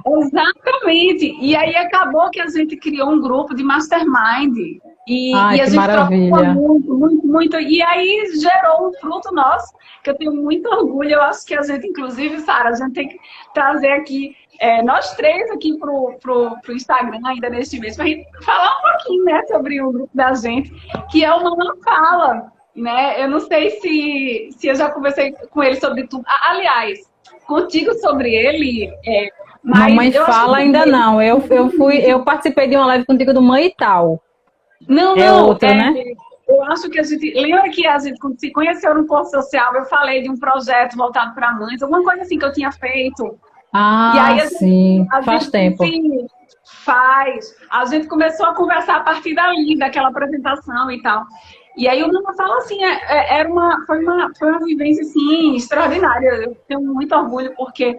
Exatamente. E aí acabou que a gente criou um grupo de mastermind. E a gente maravilha. Muito. E aí gerou um fruto nosso, que eu tenho muito orgulho. Eu acho que a gente, inclusive, Sara, a gente tem que trazer aqui, nós três aqui pro Instagram ainda neste mês, para a gente falar um pouquinho, né, sobre o grupo da gente, que é o Mamãe Fala. Né? Eu não sei se eu já conversei com ele sobre tudo. Aliás, contigo sobre ele. Mas Mamãe Fala ainda não. Eu participei de uma live contigo do Mãe e Tal. Não, outra, né? Eu acho que a gente... Lembra que a gente, quando se conheceu no Corpo Social, eu falei de um projeto voltado para mães, alguma coisa assim que eu tinha feito. Ah, e aí, sim, faz tempo. Sim, a gente começou a conversar a partir dali, daquela apresentação e tal. E aí o Mama Fala assim, foi uma vivência assim, extraordinária. Eu tenho muito orgulho porque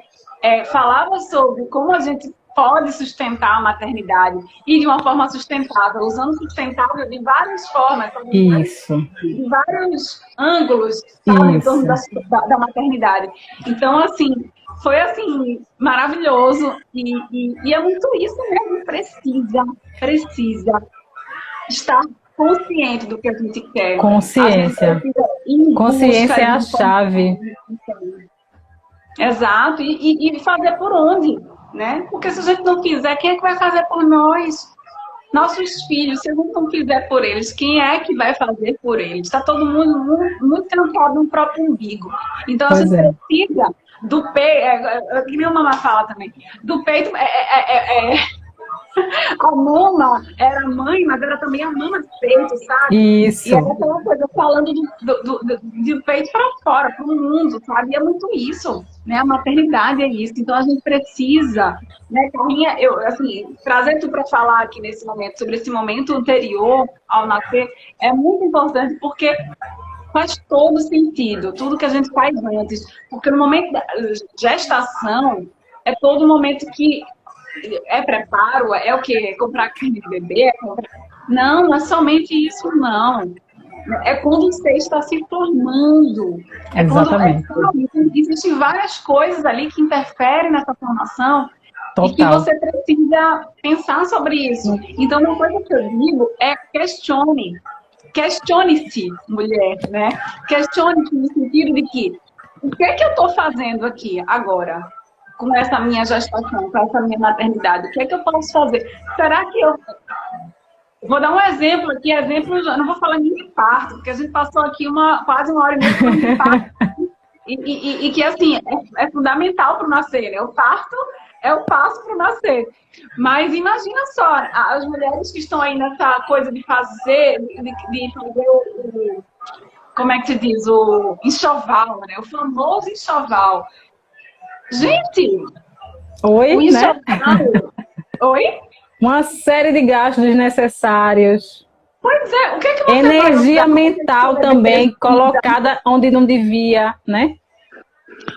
falava sobre como a gente pode sustentar a maternidade e de uma forma sustentável, usando sustentável de várias formas, Isso. de vários ângulos, sabe, em torno da maternidade. Então, assim, foi assim, maravilhoso e é muito isso mesmo, precisa estar consciente do que a gente quer. Consciência. Consciência é a chave. Exato, e fazer por onde, né? Porque se a gente não fizer, quem é que vai fazer por nós? Nossos filhos, se a gente não fizer por eles, quem é que vai fazer por eles? Está todo mundo muito trancado no próprio umbigo. Então a gente precisa do peito, que nem a Mamãe Fala também, do peito a mama era mãe, mas era também a mama de peito, sabe? Isso. E era aquela coisa falando do peito para fora, para o mundo, sabe? E é muito isso, né? A maternidade é isso. Então a gente precisa, né, Carlinha, trazer tu para falar aqui nesse momento, sobre esse momento anterior ao nascer, é muito importante, porque faz todo sentido, tudo que a gente faz antes. Porque no momento da gestação, é todo momento que preparo, é o quê? Comprar carne de bebê? Não, não é somente isso, não. É quando você está se formando. Exatamente. Existem várias coisas ali que interferem nessa formação. Total. E que você precisa pensar sobre isso. Então, uma coisa que eu digo é questione. Questione-se, mulher, né? Questione-se no sentido de que o que é que eu estou fazendo aqui agora? Com essa minha gestação, com essa minha maternidade, o que é que eu posso fazer? Será que eu... Vou dar um exemplo aqui, eu não vou falar nem de parto, porque a gente passou aqui quase uma hora e meia falando de parto, e que, assim, é fundamental para o nascer, né? O parto é o passo para o nascer. Mas imagina só, as mulheres que estão aí nessa coisa de fazer o... Como é que se diz? O enxoval, né? O famoso enxoval. Gente! Oi, né? Oi? Uma série de gastos desnecessários. Pois é, o que é que você energia mental também colocada onde não devia, né?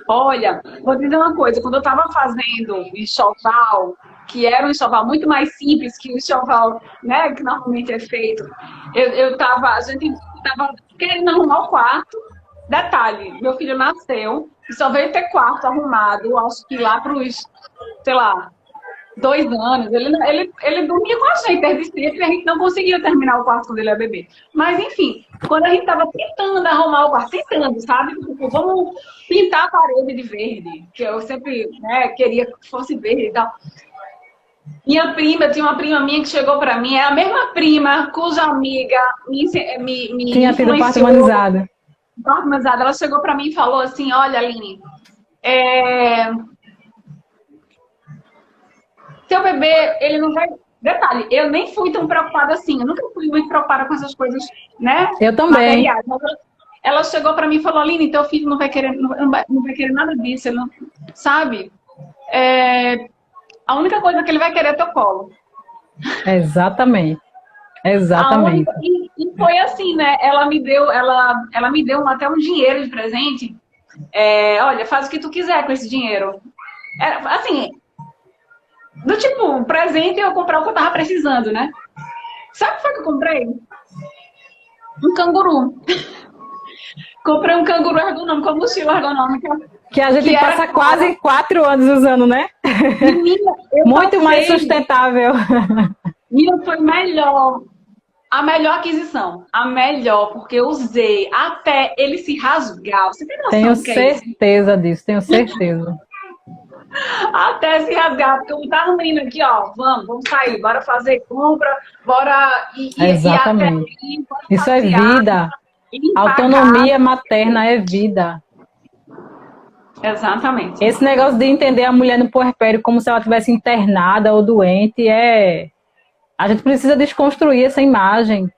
Olha, vou dizer uma coisa, quando eu estava fazendo enxoval, que era um enxoval muito mais simples que o enxoval, né, que normalmente é feito, a gente estava querendo arrumar o quarto. Detalhe, meu filho nasceu e só veio ter quarto arrumado, acho que lá para os, sei lá, 2 anos. Ele dormia com a gente desde sempre e a gente não conseguia terminar o quarto quando ele era bebê. Mas, enfim, quando a gente estava tentando arrumar o quarto, sabe? Tipo, vamos pintar a parede de verde, que eu sempre, né, queria que fosse verde e tal. Tinha uma prima minha que chegou para mim, é a mesma prima cuja amiga me tinha tido parto humanizado. Ela chegou para mim e falou assim: olha, Aline, seu bebê, ele não vai... Detalhe, eu nem fui tão preocupada assim, eu nunca fui muito preocupada com essas coisas, né? Eu também. Materiais. Ela chegou para mim e falou: Aline, teu filho não vai querer nada disso, ele não, sabe? A única coisa que ele vai querer é teu colo. Exatamente. Exatamente. E foi assim, né? Ela me deu até um dinheiro de presente. Olha, faz o que tu quiser com esse dinheiro. Assim, do tipo, um presente eu comprar o que eu tava precisando, né? Sabe o que foi que eu comprei? Um canguru. Comprei um canguru ergonômico, uma mochila ergonômica. Que a gente passa quase 4 anos usando, né? Menina, muito mais sustentável. E foi melhor. A melhor aquisição. A melhor, porque eu usei até ele se rasgar. Você tem noção tenho do que é isso? certeza disso, tenho certeza. Até se rasgar, porque eu tava no menino aqui, ó, vamos sair, bora fazer compra, bora Exatamente. ir até ali, Isso é vida. Autonomia materna é vida. Exatamente. Esse negócio de entender a mulher no puerpério como se ela estivesse internada ou doente a gente precisa desconstruir essa imagem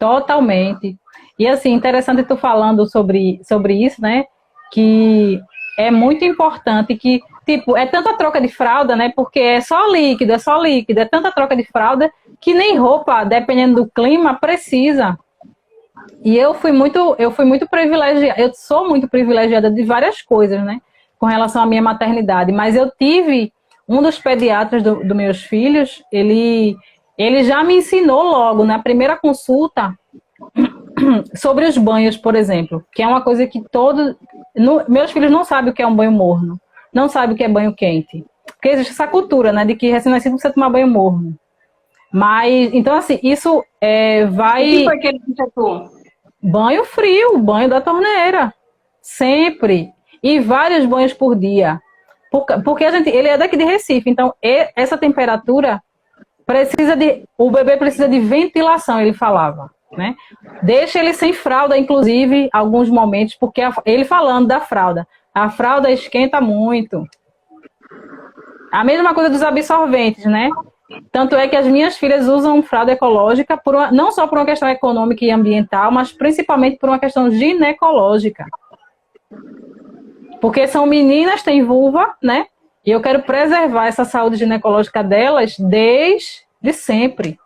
totalmente. E assim, interessante tu falando sobre isso, né? Que é muito importante que, tipo, é tanta troca de fralda, né? Porque é só líquido, é tanta troca de fralda que nem roupa, dependendo do clima, precisa. E eu fui muito privilegiada, eu sou muito privilegiada de várias coisas, né? Com relação à minha maternidade. Mas eu tive um dos pediatras dos meus filhos, ele já me ensinou logo, na primeira consulta, sobre os banhos, por exemplo, que é uma coisa que meus filhos não sabem o que é um banho morno, não sabem o que é banho quente. Porque existe essa cultura, né, de que recém-nascido precisa tomar banho morno. Mas, então assim, isso vai... O que foi que ele tentou? Banho frio, banho da torneira. Sempre. E vários banhos por dia. Porque ele é daqui de Recife, então essa temperatura o bebê precisa de ventilação, ele falava, né? Deixa ele sem fralda, inclusive, alguns momentos, porque ele falando da fralda. A fralda esquenta muito. A mesma coisa dos absorventes, né? Tanto é que as minhas filhas usam fralda ecológica não só por uma questão econômica e ambiental, mas principalmente por uma questão ginecológica. Porque são meninas, têm vulva, né? E eu quero preservar essa saúde ginecológica delas desde sempre.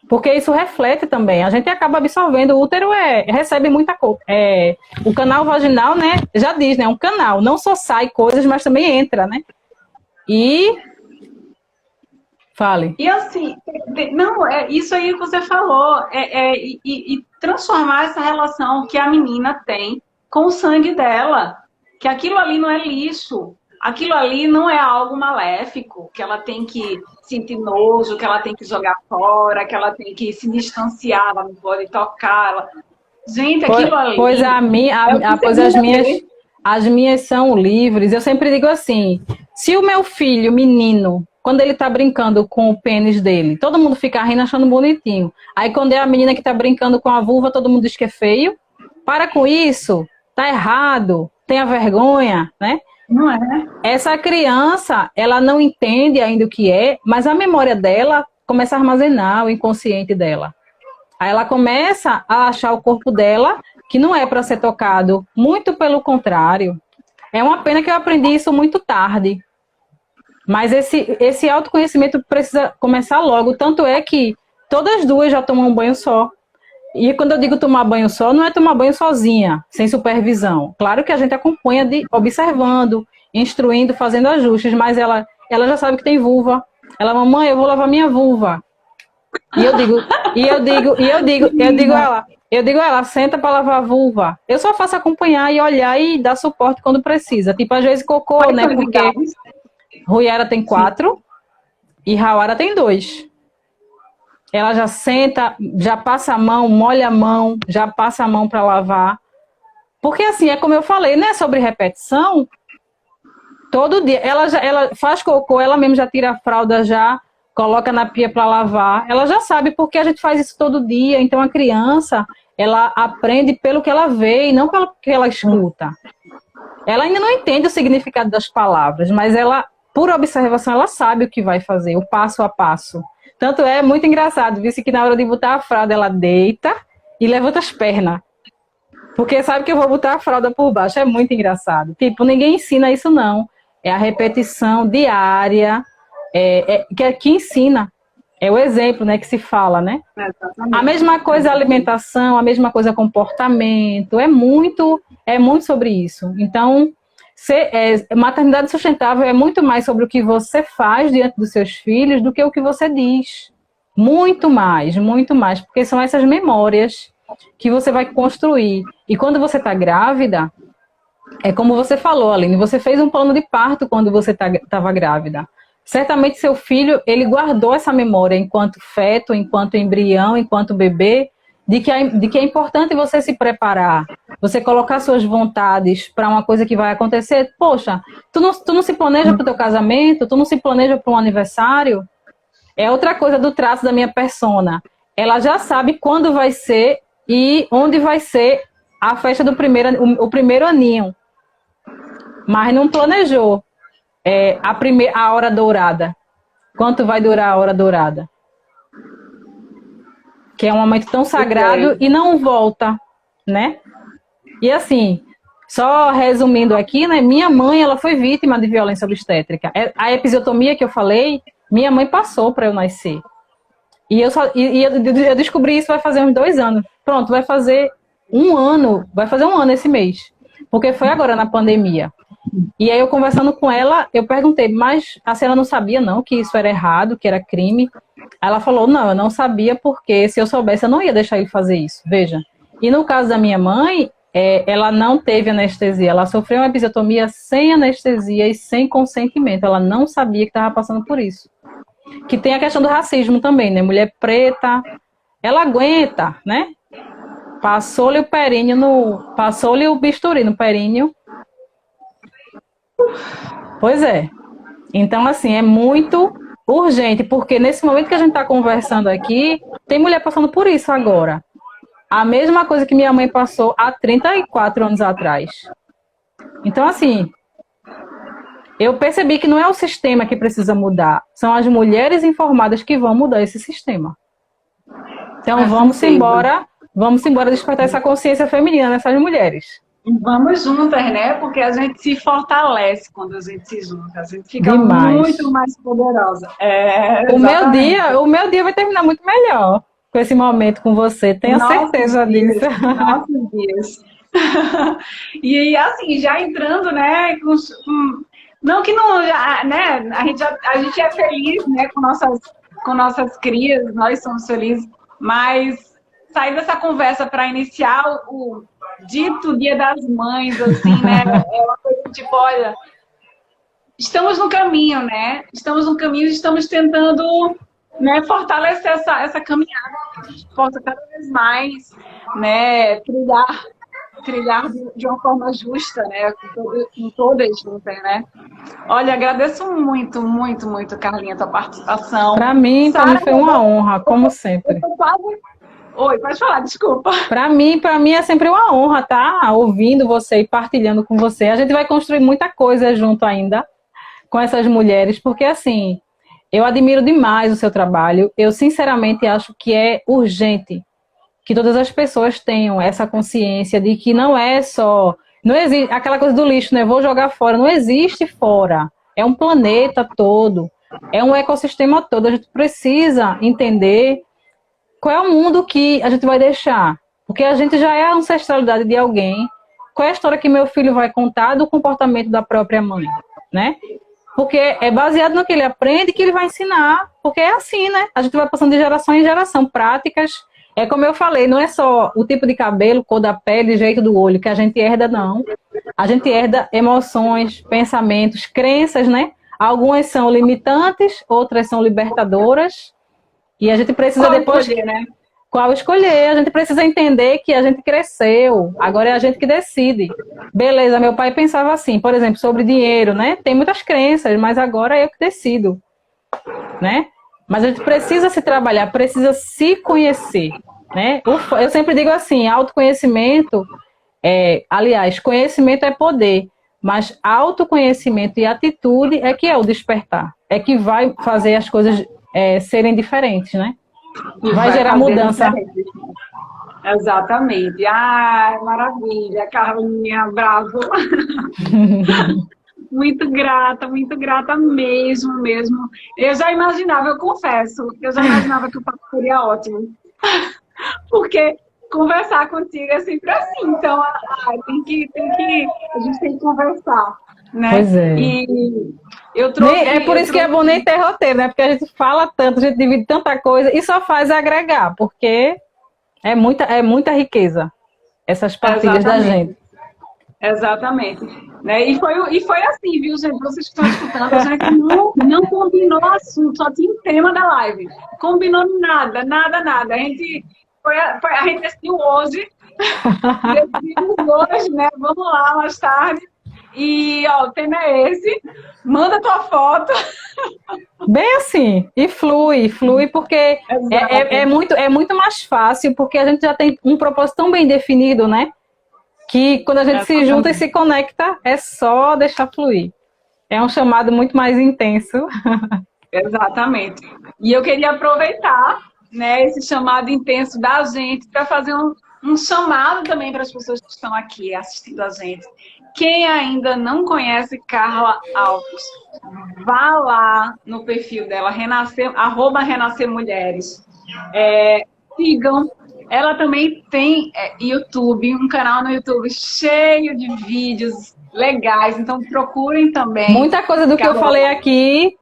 Porque isso reflete também. A gente acaba absorvendo. O útero recebe muita coisa. O canal vaginal, né? Já diz, né? É um canal. Não só sai coisas, mas também entra, né? Fale. E assim, não, isso aí que você falou. E transformar essa relação que a menina tem com o sangue dela. Que aquilo ali não é lixo. Aquilo ali não é algo maléfico, que ela tem que sentir nojo, que ela tem que jogar fora, que ela tem que se distanciar, ela não pode tocar. Gente, aquilo ali... Pois as minhas são livres. Eu sempre digo assim, se o meu filho, menino, quando ele tá brincando com o pênis dele, todo mundo fica rindo achando bonitinho. Aí quando é a menina que tá brincando com a vulva, todo mundo diz que é feio. Para com isso, tá errado, tenha vergonha, né? Não é? Essa criança, ela não entende ainda o que é, mas a memória dela começa a armazenar o inconsciente dela. Aí ela começa a achar o corpo dela que não é para ser tocado. Muito pelo contrário. É uma pena que eu aprendi isso muito tarde. Mas esse autoconhecimento precisa começar logo. Tanto é que todas duas já tomam um banho só. E quando eu digo tomar banho só, não é tomar banho sozinha, sem supervisão. Claro que a gente acompanha observando, instruindo, fazendo ajustes, mas ela já sabe que tem vulva. Ela, mamãe, eu vou lavar minha vulva. Eu digo ela, senta para lavar a vulva. Eu só faço acompanhar e olhar e dar suporte quando precisa. Tipo, às vezes cocô, né? Porque Ruiara tem 4 e Rauara tem 2. Ela já senta, já passa a mão, molha a mão, já passa a mão para lavar. Porque assim, é como eu falei, não é sobre repetição. Todo dia, ela faz cocô, ela mesmo já tira a fralda, já coloca na pia para lavar. Ela já sabe porque a gente faz isso todo dia. Então a criança, ela aprende pelo que ela vê e não pelo que ela escuta. Ela ainda não entende o significado das palavras, mas ela, por observação, ela sabe o que vai fazer, o passo a passo. Tanto é muito engraçado, visto que na hora de botar a fralda, ela deita e levanta as pernas. Porque sabe que eu vou botar a fralda por baixo. É muito engraçado. Tipo, ninguém ensina isso, não. É a repetição diária que ensina. É o exemplo, né, que se fala, né? Exatamente. A mesma coisa a alimentação, a mesma coisa comportamento, é muito sobre isso. Então, maternidade sustentável é muito mais sobre o que você faz diante dos seus filhos do que o que você diz. Muito mais, porque são essas memórias que você vai construir. E quando você está grávida, é como você falou, Aline, você fez um plano de parto quando você estava grávida. Certamente seu filho, ele guardou essa memória enquanto feto, enquanto embrião, enquanto bebê, de que é importante você se preparar, você colocar suas vontades para uma coisa que vai acontecer. Poxa, tu não se planeja para o teu casamento, tu não se planeja para um aniversário? É outra coisa do traço da minha persona. Ela já sabe quando vai ser e onde vai ser a festa do o primeiro aninho. Mas não planejou a hora dourada. Quanto vai durar a hora dourada? Que é um momento tão sagrado e não volta, né? E assim, só resumindo aqui, né? Minha mãe, ela foi vítima de violência obstétrica. A episiotomia que eu falei, minha mãe passou para eu nascer. E eu descobri isso vai fazer uns 2 anos. Pronto, vai fazer um ano esse mês. Porque foi agora na pandemia. E aí eu conversando com ela, eu perguntei, mas a senhora não sabia não que isso era errado, que era crime? Ela falou, não, eu não sabia porque se eu soubesse eu não ia deixar ele fazer isso, veja. E no caso da minha mãe, ela não teve anestesia, ela sofreu uma episiotomia sem anestesia e sem consentimento, ela não sabia que estava passando por isso. Que tem a questão do racismo também, né? Mulher preta, ela aguenta, né? Passou-lhe o bisturi no períneo. Pois é. Então, assim, é muito urgente, porque nesse momento que a gente está conversando aqui, tem mulher passando por isso agora. A mesma coisa que minha mãe passou há 34 anos atrás. Então, assim, eu percebi que não é o sistema que precisa mudar, são as mulheres informadas que vão mudar esse sistema. Então, vamos embora despertar essa consciência feminina nessas mulheres. Vamos juntas, né? Porque a gente se fortalece quando a gente se junta. A gente fica Demais. muito mais poderosa. O meu dia vai terminar muito melhor com esse momento com você. Tenho certeza disso. Nossos dias. E assim, já entrando, né? Não que não, né? A gente é feliz, né? Com nossas crias, nós somos felizes. Mas sair dessa conversa para iniciar o dito Dia das Mães, assim, né? É uma coisa tipo, olha, estamos no caminho, né? Estamos no caminho, estamos tentando, né, fortalecer essa caminhada, que a gente possa cada vez mais, né, trilhar de uma forma justa, né? Com todas juntas, né? Olha, agradeço muito, muito, muito, Carlinha, a tua participação. Para mim foi uma honra, como sempre. Oi, pode falar, desculpa. Para mim é sempre uma honra estar ouvindo você e partilhando com você. A gente vai construir muita coisa junto ainda com essas mulheres, porque assim, eu admiro demais o seu trabalho. Eu sinceramente acho que é urgente que todas as pessoas tenham essa consciência de que não existe aquela coisa do lixo, né? Vou jogar fora, não existe fora. É um planeta todo, é um ecossistema todo. A gente precisa entender qual é o mundo que a gente vai deixar? Porque a gente já é a ancestralidade de alguém. Qual é a história que meu filho vai contar do comportamento da própria mãe, né? Porque é baseado no que ele aprende que ele vai ensinar. Porque é assim, né? A gente vai passando de geração em geração. Práticas, é como eu falei, não é só o tipo de cabelo, cor da pele, jeito do olho que a gente herda, não. A gente herda emoções, pensamentos, crenças, né? Algumas são limitantes, outras são libertadoras. E a gente precisa qual escolher? A gente precisa entender que a gente cresceu, agora é a gente que decide. Beleza, meu pai pensava assim, por exemplo, sobre dinheiro, né? Tem muitas crenças, mas agora é eu que decido, né? Mas a gente precisa se trabalhar, precisa se conhecer, né? Eu sempre digo assim, autoconhecimento, aliás, conhecimento é poder, mas autoconhecimento e atitude é que é o despertar, é que vai fazer as coisas serem diferentes, né? Vai gerar mudança. Diferente. Exatamente. Ai, maravilha, Carlinha, bravo. muito grata mesmo, mesmo. Eu já imaginava, eu confesso, eu já imaginava que o papo seria ótimo. Porque conversar contigo é sempre assim, então a gente tem que conversar, né? Pois é. E eu trouxe. É por isso que é bom nem ter roteiro, né? Porque a gente fala tanto, a gente divide tanta coisa e só faz agregar, porque é muita riqueza essas partilhas da gente. Exatamente. Né? E foi assim, viu, gente? Vocês que estão escutando, a gente não combinou assunto, só tinha o tema da live. Combinou nada. A gente decidiu hoje, né? Vamos lá mais tarde. E ó, o tema é esse. Manda tua foto. Bem assim, e flui, porque é muito mais fácil, porque a gente já tem um propósito tão bem definido, né? Que quando a gente se junta e se conecta, é só deixar fluir. É um chamado muito mais intenso. Exatamente. E eu queria aproveitar, né, esse chamado intenso da gente para fazer um chamado também para as pessoas que estão aqui assistindo a gente. Quem ainda não conhece Carla Alves, vá lá no perfil dela, @Renascer Mulheres. Sigam. Ela também tem YouTube, um canal no YouTube cheio de vídeos legais, então procurem também. Muita coisa do que eu falei aqui,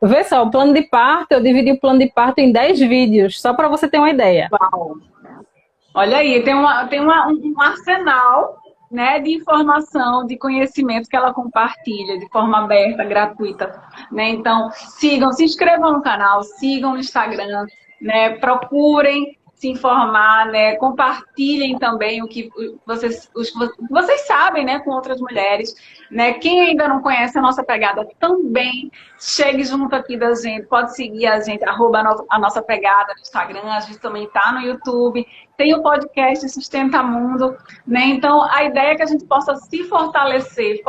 vê só, o plano de parto, eu dividi o plano de parto em 10 vídeos, só para você ter uma ideia. Uau. Olha aí, tem um arsenal, né, de informação, de conhecimento que ela compartilha de forma aberta, gratuita, né? Então, sigam, se inscrevam no canal, sigam no Instagram, né? Procurem se informar, né? Compartilhem também o que vocês sabem, né, com outras mulheres, né? Quem ainda não conhece a nossa pegada também, chegue junto aqui da gente, pode seguir a gente, @a nossa pegada no Instagram, a gente também tá no YouTube, tem o podcast Sustenta Mundo, né? Então a ideia é que a gente possa se fortalecer,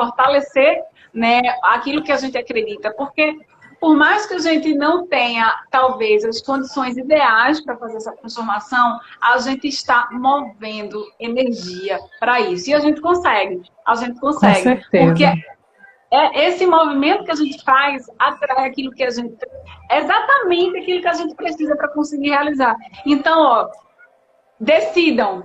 né, aquilo que a gente acredita, porque por mais que a gente não tenha, talvez, as condições ideais para fazer essa transformação, a gente está movendo energia para isso. E a gente consegue. Com certeza. Porque esse movimento que a gente faz atrai aquilo que a gente... exatamente aquilo que a gente precisa para conseguir realizar. Então, ó, decidam.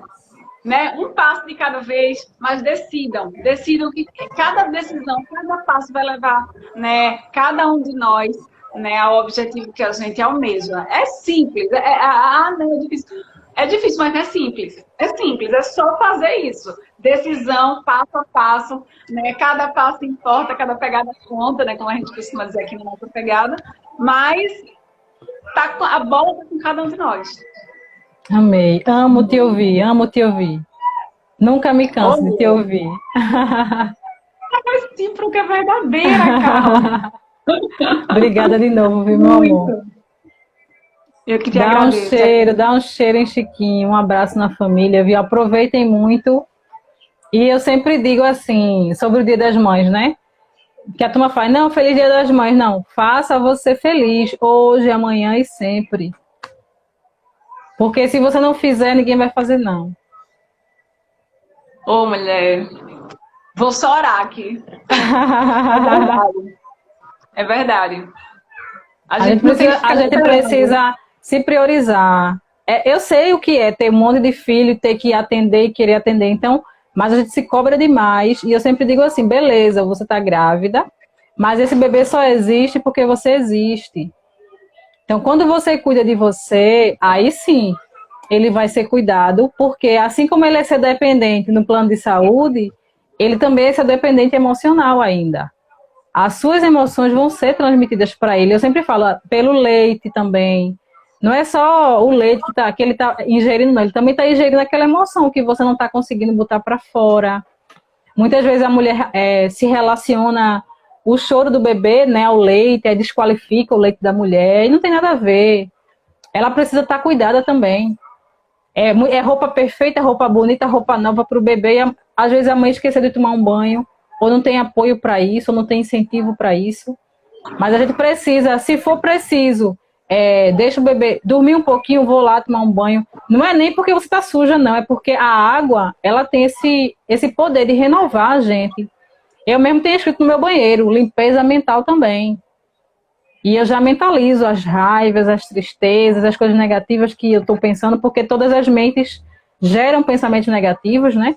Né? Um passo de cada vez, mas decidam que cada decisão, cada passo vai levar, né, cada um de nós, né, ao objetivo que a gente almeja. É simples, não é difícil. É difícil, mas não é simples. É só fazer isso. Decisão, passo a passo, né? Cada passo importa, cada pegada conta, né? Como a gente costuma dizer aqui na nossa pegada, mas a bola está com cada um de nós. Amei. Amo te ouvir. Nunca me canso de te ouvir. É recíproca, é verdadeira, Carla. Obrigada de novo, viu, meu amor? Eu que te agradeço. Dá um cheiro em Chiquinho, um abraço na família, viu? Aproveitem muito. E eu sempre digo assim, sobre o Dia das Mães, né? Que a turma fala, não, feliz Dia das Mães. Não, faça você feliz, hoje, amanhã e sempre. Porque se você não fizer, ninguém vai fazer, não. Ô, mulher, vou chorar aqui. É verdade. É verdade. A gente precisa se priorizar. Eu sei o que é ter um monte de filho, ter que atender e querer atender. Então, mas a gente se cobra demais. E eu sempre digo assim, beleza, você está grávida, mas esse bebê só existe porque você existe. Então, quando você cuida de você, aí sim, ele vai ser cuidado, porque assim como ele é ser dependente no plano de saúde, ele também é ser dependente emocional ainda. As suas emoções vão ser transmitidas para ele. Eu sempre falo, pelo leite também. Não é só o leite que ele está ingerindo, não. Ele também está ingerindo aquela emoção que você não está conseguindo botar para fora. Muitas vezes a mulher se relaciona o choro do bebê, né, ao leite, desqualifica o leite da mulher, e não tem nada a ver. Ela precisa estar cuidada também. É roupa perfeita, roupa bonita, roupa nova para o bebê. E às vezes a mãe esqueceu de tomar um banho, ou não tem apoio para isso, ou não tem incentivo para isso. Mas a gente precisa, se for preciso, deixa o bebê dormir um pouquinho, vou lá tomar um banho. Não é nem porque você está suja, não. É porque a água, ela tem esse poder de renovar a gente. Eu mesmo tenho escrito no meu banheiro, limpeza mental também. E eu já mentalizo as raivas, as tristezas, as coisas negativas que eu estou pensando, porque todas as mentes geram pensamentos negativos, né?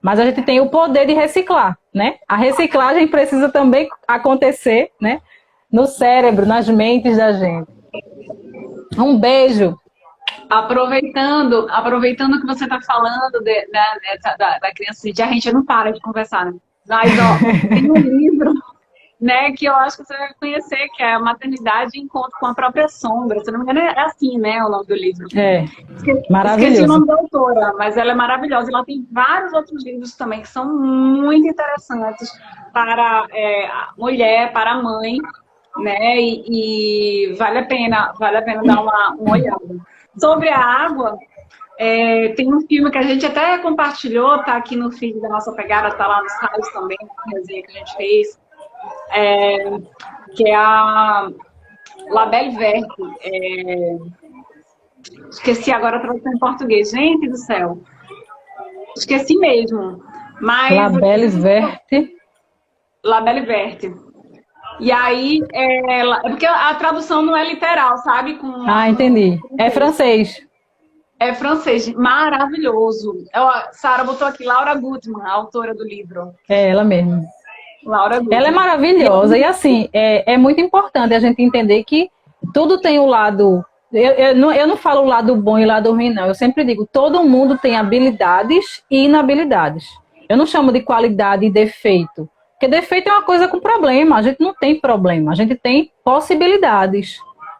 Mas a gente tem o poder de reciclar, né? A reciclagem precisa também acontecer, né? No cérebro, nas mentes da gente. Um beijo. Aproveitando que você está falando da criança, a gente não para de conversar, né? Mas, ó, tem um livro, né, que eu acho que você vai conhecer, que é Maternidade e Encontro com a Própria Sombra. Se não me engano, é assim, né, o nome do livro. É, Esqueci o maravilhoso. nome da autora, mas ela é maravilhosa. E ela tem vários outros livros também que são muito interessantes para a mulher, para a mãe, né, e vale a pena dar uma olhada. Sobre a água, tem um filme que a gente até compartilhou, tá aqui no feed da Nossa Pegada, tá lá nos raios também, uma resenha que a gente fez, que é a La Belle Verte. Esqueci agora a tradução em português. Gente do céu. Esqueci mesmo. Mas, La Belle Verte. La Belle Verte. E aí, é porque a tradução não é literal, sabe? Entendi. É francês. É francês. Maravilhoso. Sara botou aqui, Laura Gutman, a autora do livro. É ela mesma. Laura Gutman. Ela é maravilhosa. E assim, é muito importante a gente entender que tudo tem o lado... Eu não falo o lado bom e o lado ruim, não. Eu sempre digo, todo mundo tem habilidades e inabilidades. Eu não chamo de qualidade e defeito. Porque defeito é uma coisa com problema. A gente não tem problema. A gente tem possibilidades.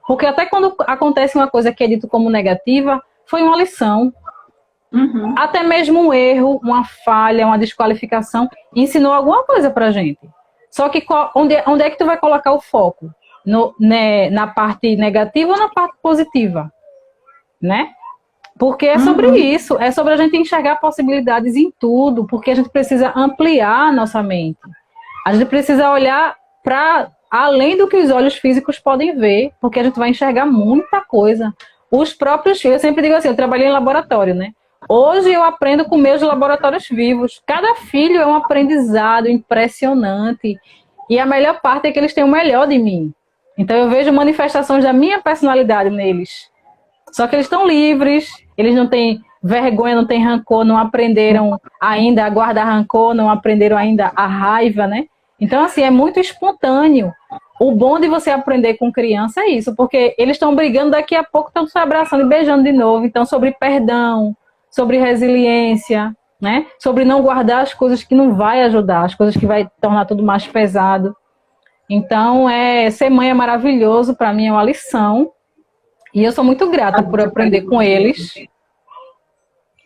Porque até quando acontece uma coisa que é dito como negativa, foi uma lição. Uhum. Até mesmo um erro, uma falha, uma desqualificação, ensinou alguma coisa pra gente. Só que onde é que tu vai colocar o foco? Na parte negativa ou na parte positiva? Né? Porque é sobre isso. É sobre a gente enxergar possibilidades em tudo. Porque a gente precisa ampliar a nossa mente. A gente precisa olhar para além do que os olhos físicos podem ver. Porque a gente vai enxergar muita coisa. Os próprios filhos, eu sempre digo assim, eu trabalhei em laboratório, né? Hoje eu aprendo com meus laboratórios vivos. Cada filho é um aprendizado impressionante. E a melhor parte é que eles têm o melhor de mim. Então eu vejo manifestações da minha personalidade neles. Só que eles estão livres, eles não têm vergonha, não têm rancor, não aprenderam ainda a guardar rancor, não aprenderam ainda a raiva, né? Então, assim, é muito espontâneo. O bom de você aprender com criança é isso, porque eles estão brigando, daqui a pouco estão se abraçando e beijando de novo. Então, sobre perdão, sobre resiliência, né? Sobre não guardar as coisas que não vai ajudar, as coisas que vai tornar tudo mais pesado. Então, ser mãe é maravilhoso, para mim é uma lição. E eu sou muito grata por aprender com eles.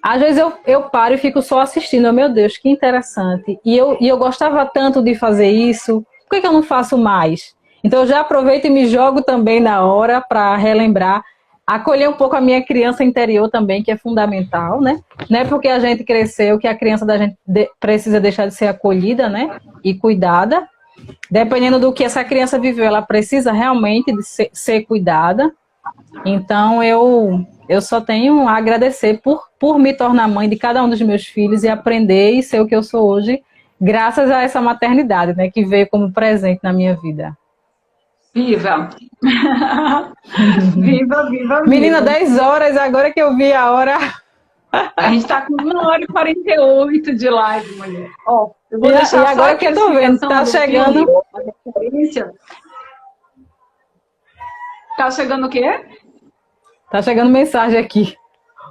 Às vezes eu paro e fico só assistindo. Meu Deus, que interessante. E eu gostava tanto de fazer isso. Por que eu não faço mais? Então eu já aproveito e me jogo também na hora para relembrar. Acolher um pouco a minha criança interior também, que é fundamental, né? Não é porque a gente cresceu que a criança da gente precisa deixar de ser acolhida, né? E cuidada. Dependendo do que essa criança viveu, ela precisa realmente de ser cuidada. Então, eu só tenho a agradecer por me tornar mãe de cada um dos meus filhos e aprender e ser o que eu sou hoje, graças a essa maternidade, né, que veio como presente na minha vida. Viva! Viva, viva, viva! Menina, 10 horas, agora que eu vi a hora... A gente tá com 1h48 de live, mulher. Ó, eu vou deixar e agora que eu tô vendo, tá chegando... Tá chegando o quê? Tá chegando mensagem aqui.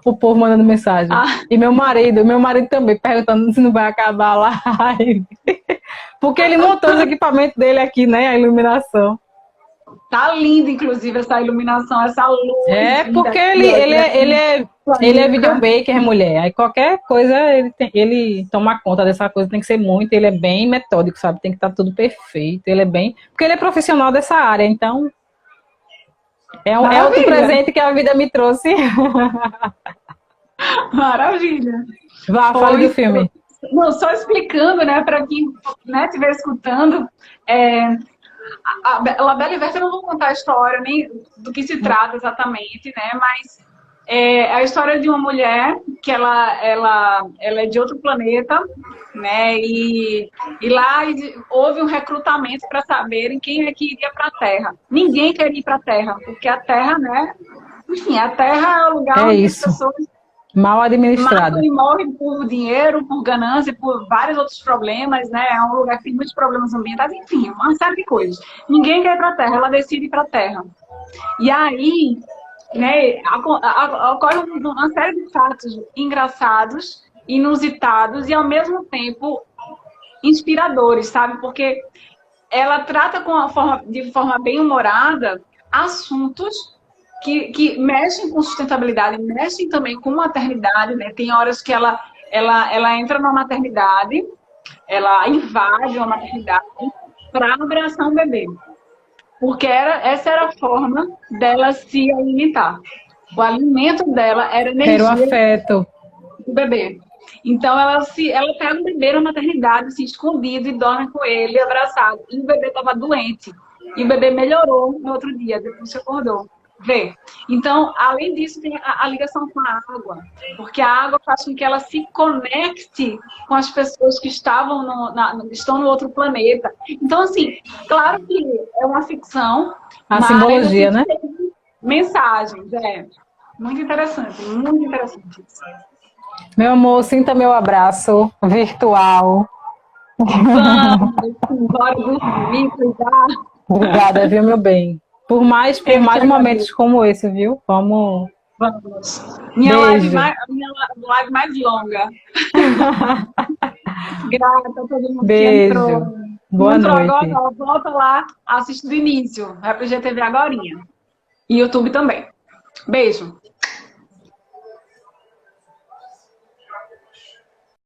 O povo mandando mensagem. E meu marido também perguntando se não vai acabar a live. Porque ele montou os equipamentos dele aqui, né? A iluminação. Tá lindo, inclusive, essa iluminação, essa luz. É, porque ele é videomaker, mulher. Aí qualquer coisa, ele toma conta dessa coisa, tem que ser muito, ele é bem metódico, sabe? Tem que estar tudo perfeito. Porque ele é profissional dessa área, então... É outro presente que a vida me trouxe. Maravilha. Vá, fale do filme. Não, só explicando, né, para quem estiver escutando, a La Belle Verte, eu não vou contar a história nem do que se trata exatamente, né, mas É a história de uma mulher que ela é de outro planeta, né? E lá houve um recrutamento para saberem quem é que iria para a Terra. Ninguém quer ir para a Terra, porque a Terra, né? Enfim, a Terra é o lugar É onde as isso. pessoas Mal administrada. matam e morrem por dinheiro, por ganância, por vários outros problemas, né? É um lugar que tem muitos problemas ambientais, enfim, uma série de coisas. Ninguém quer ir para a Terra, ela decide ir para a Terra. E aí, né, ocorre uma série de fatos engraçados, inusitados e ao mesmo tempo inspiradores, sabe? Porque ela trata de forma bem humorada assuntos que mexem com sustentabilidade, mexem também com maternidade, né? Tem horas que ela entra na maternidade, ela invade uma maternidade para abraçar um bebê. Porque essa era a forma dela se alimentar. O alimento dela era Era o energia afeto. do bebê. Então ela pega o bebê na maternidade, assim, escondido, e dorme com ele, abraçado. E o bebê estava doente. E o bebê melhorou no outro dia, depois que acordou. Vê? Então, além disso, tem a ligação com a água. Porque a água faz com que ela se conecte com as pessoas que estão no outro planeta. Então, assim, claro que é uma ficção, A mas simbologia, assim, né? tem mensagens. Muito interessante, muito interessante. Meu amor, sinta meu abraço virtual. Vamos, bora dormir, cuidar. Obrigada, viu, meu bem? Por mais Eu que momentos agradeço. como esse, viu? Vamos. Vamos. Beijo. Minha live mais longa. Grata a todo mundo que entrou. Beijo. Boa Entrou agora, noite. ó, volta lá, assiste do início. Vai pro GTV agorinha. E YouTube também. Beijo.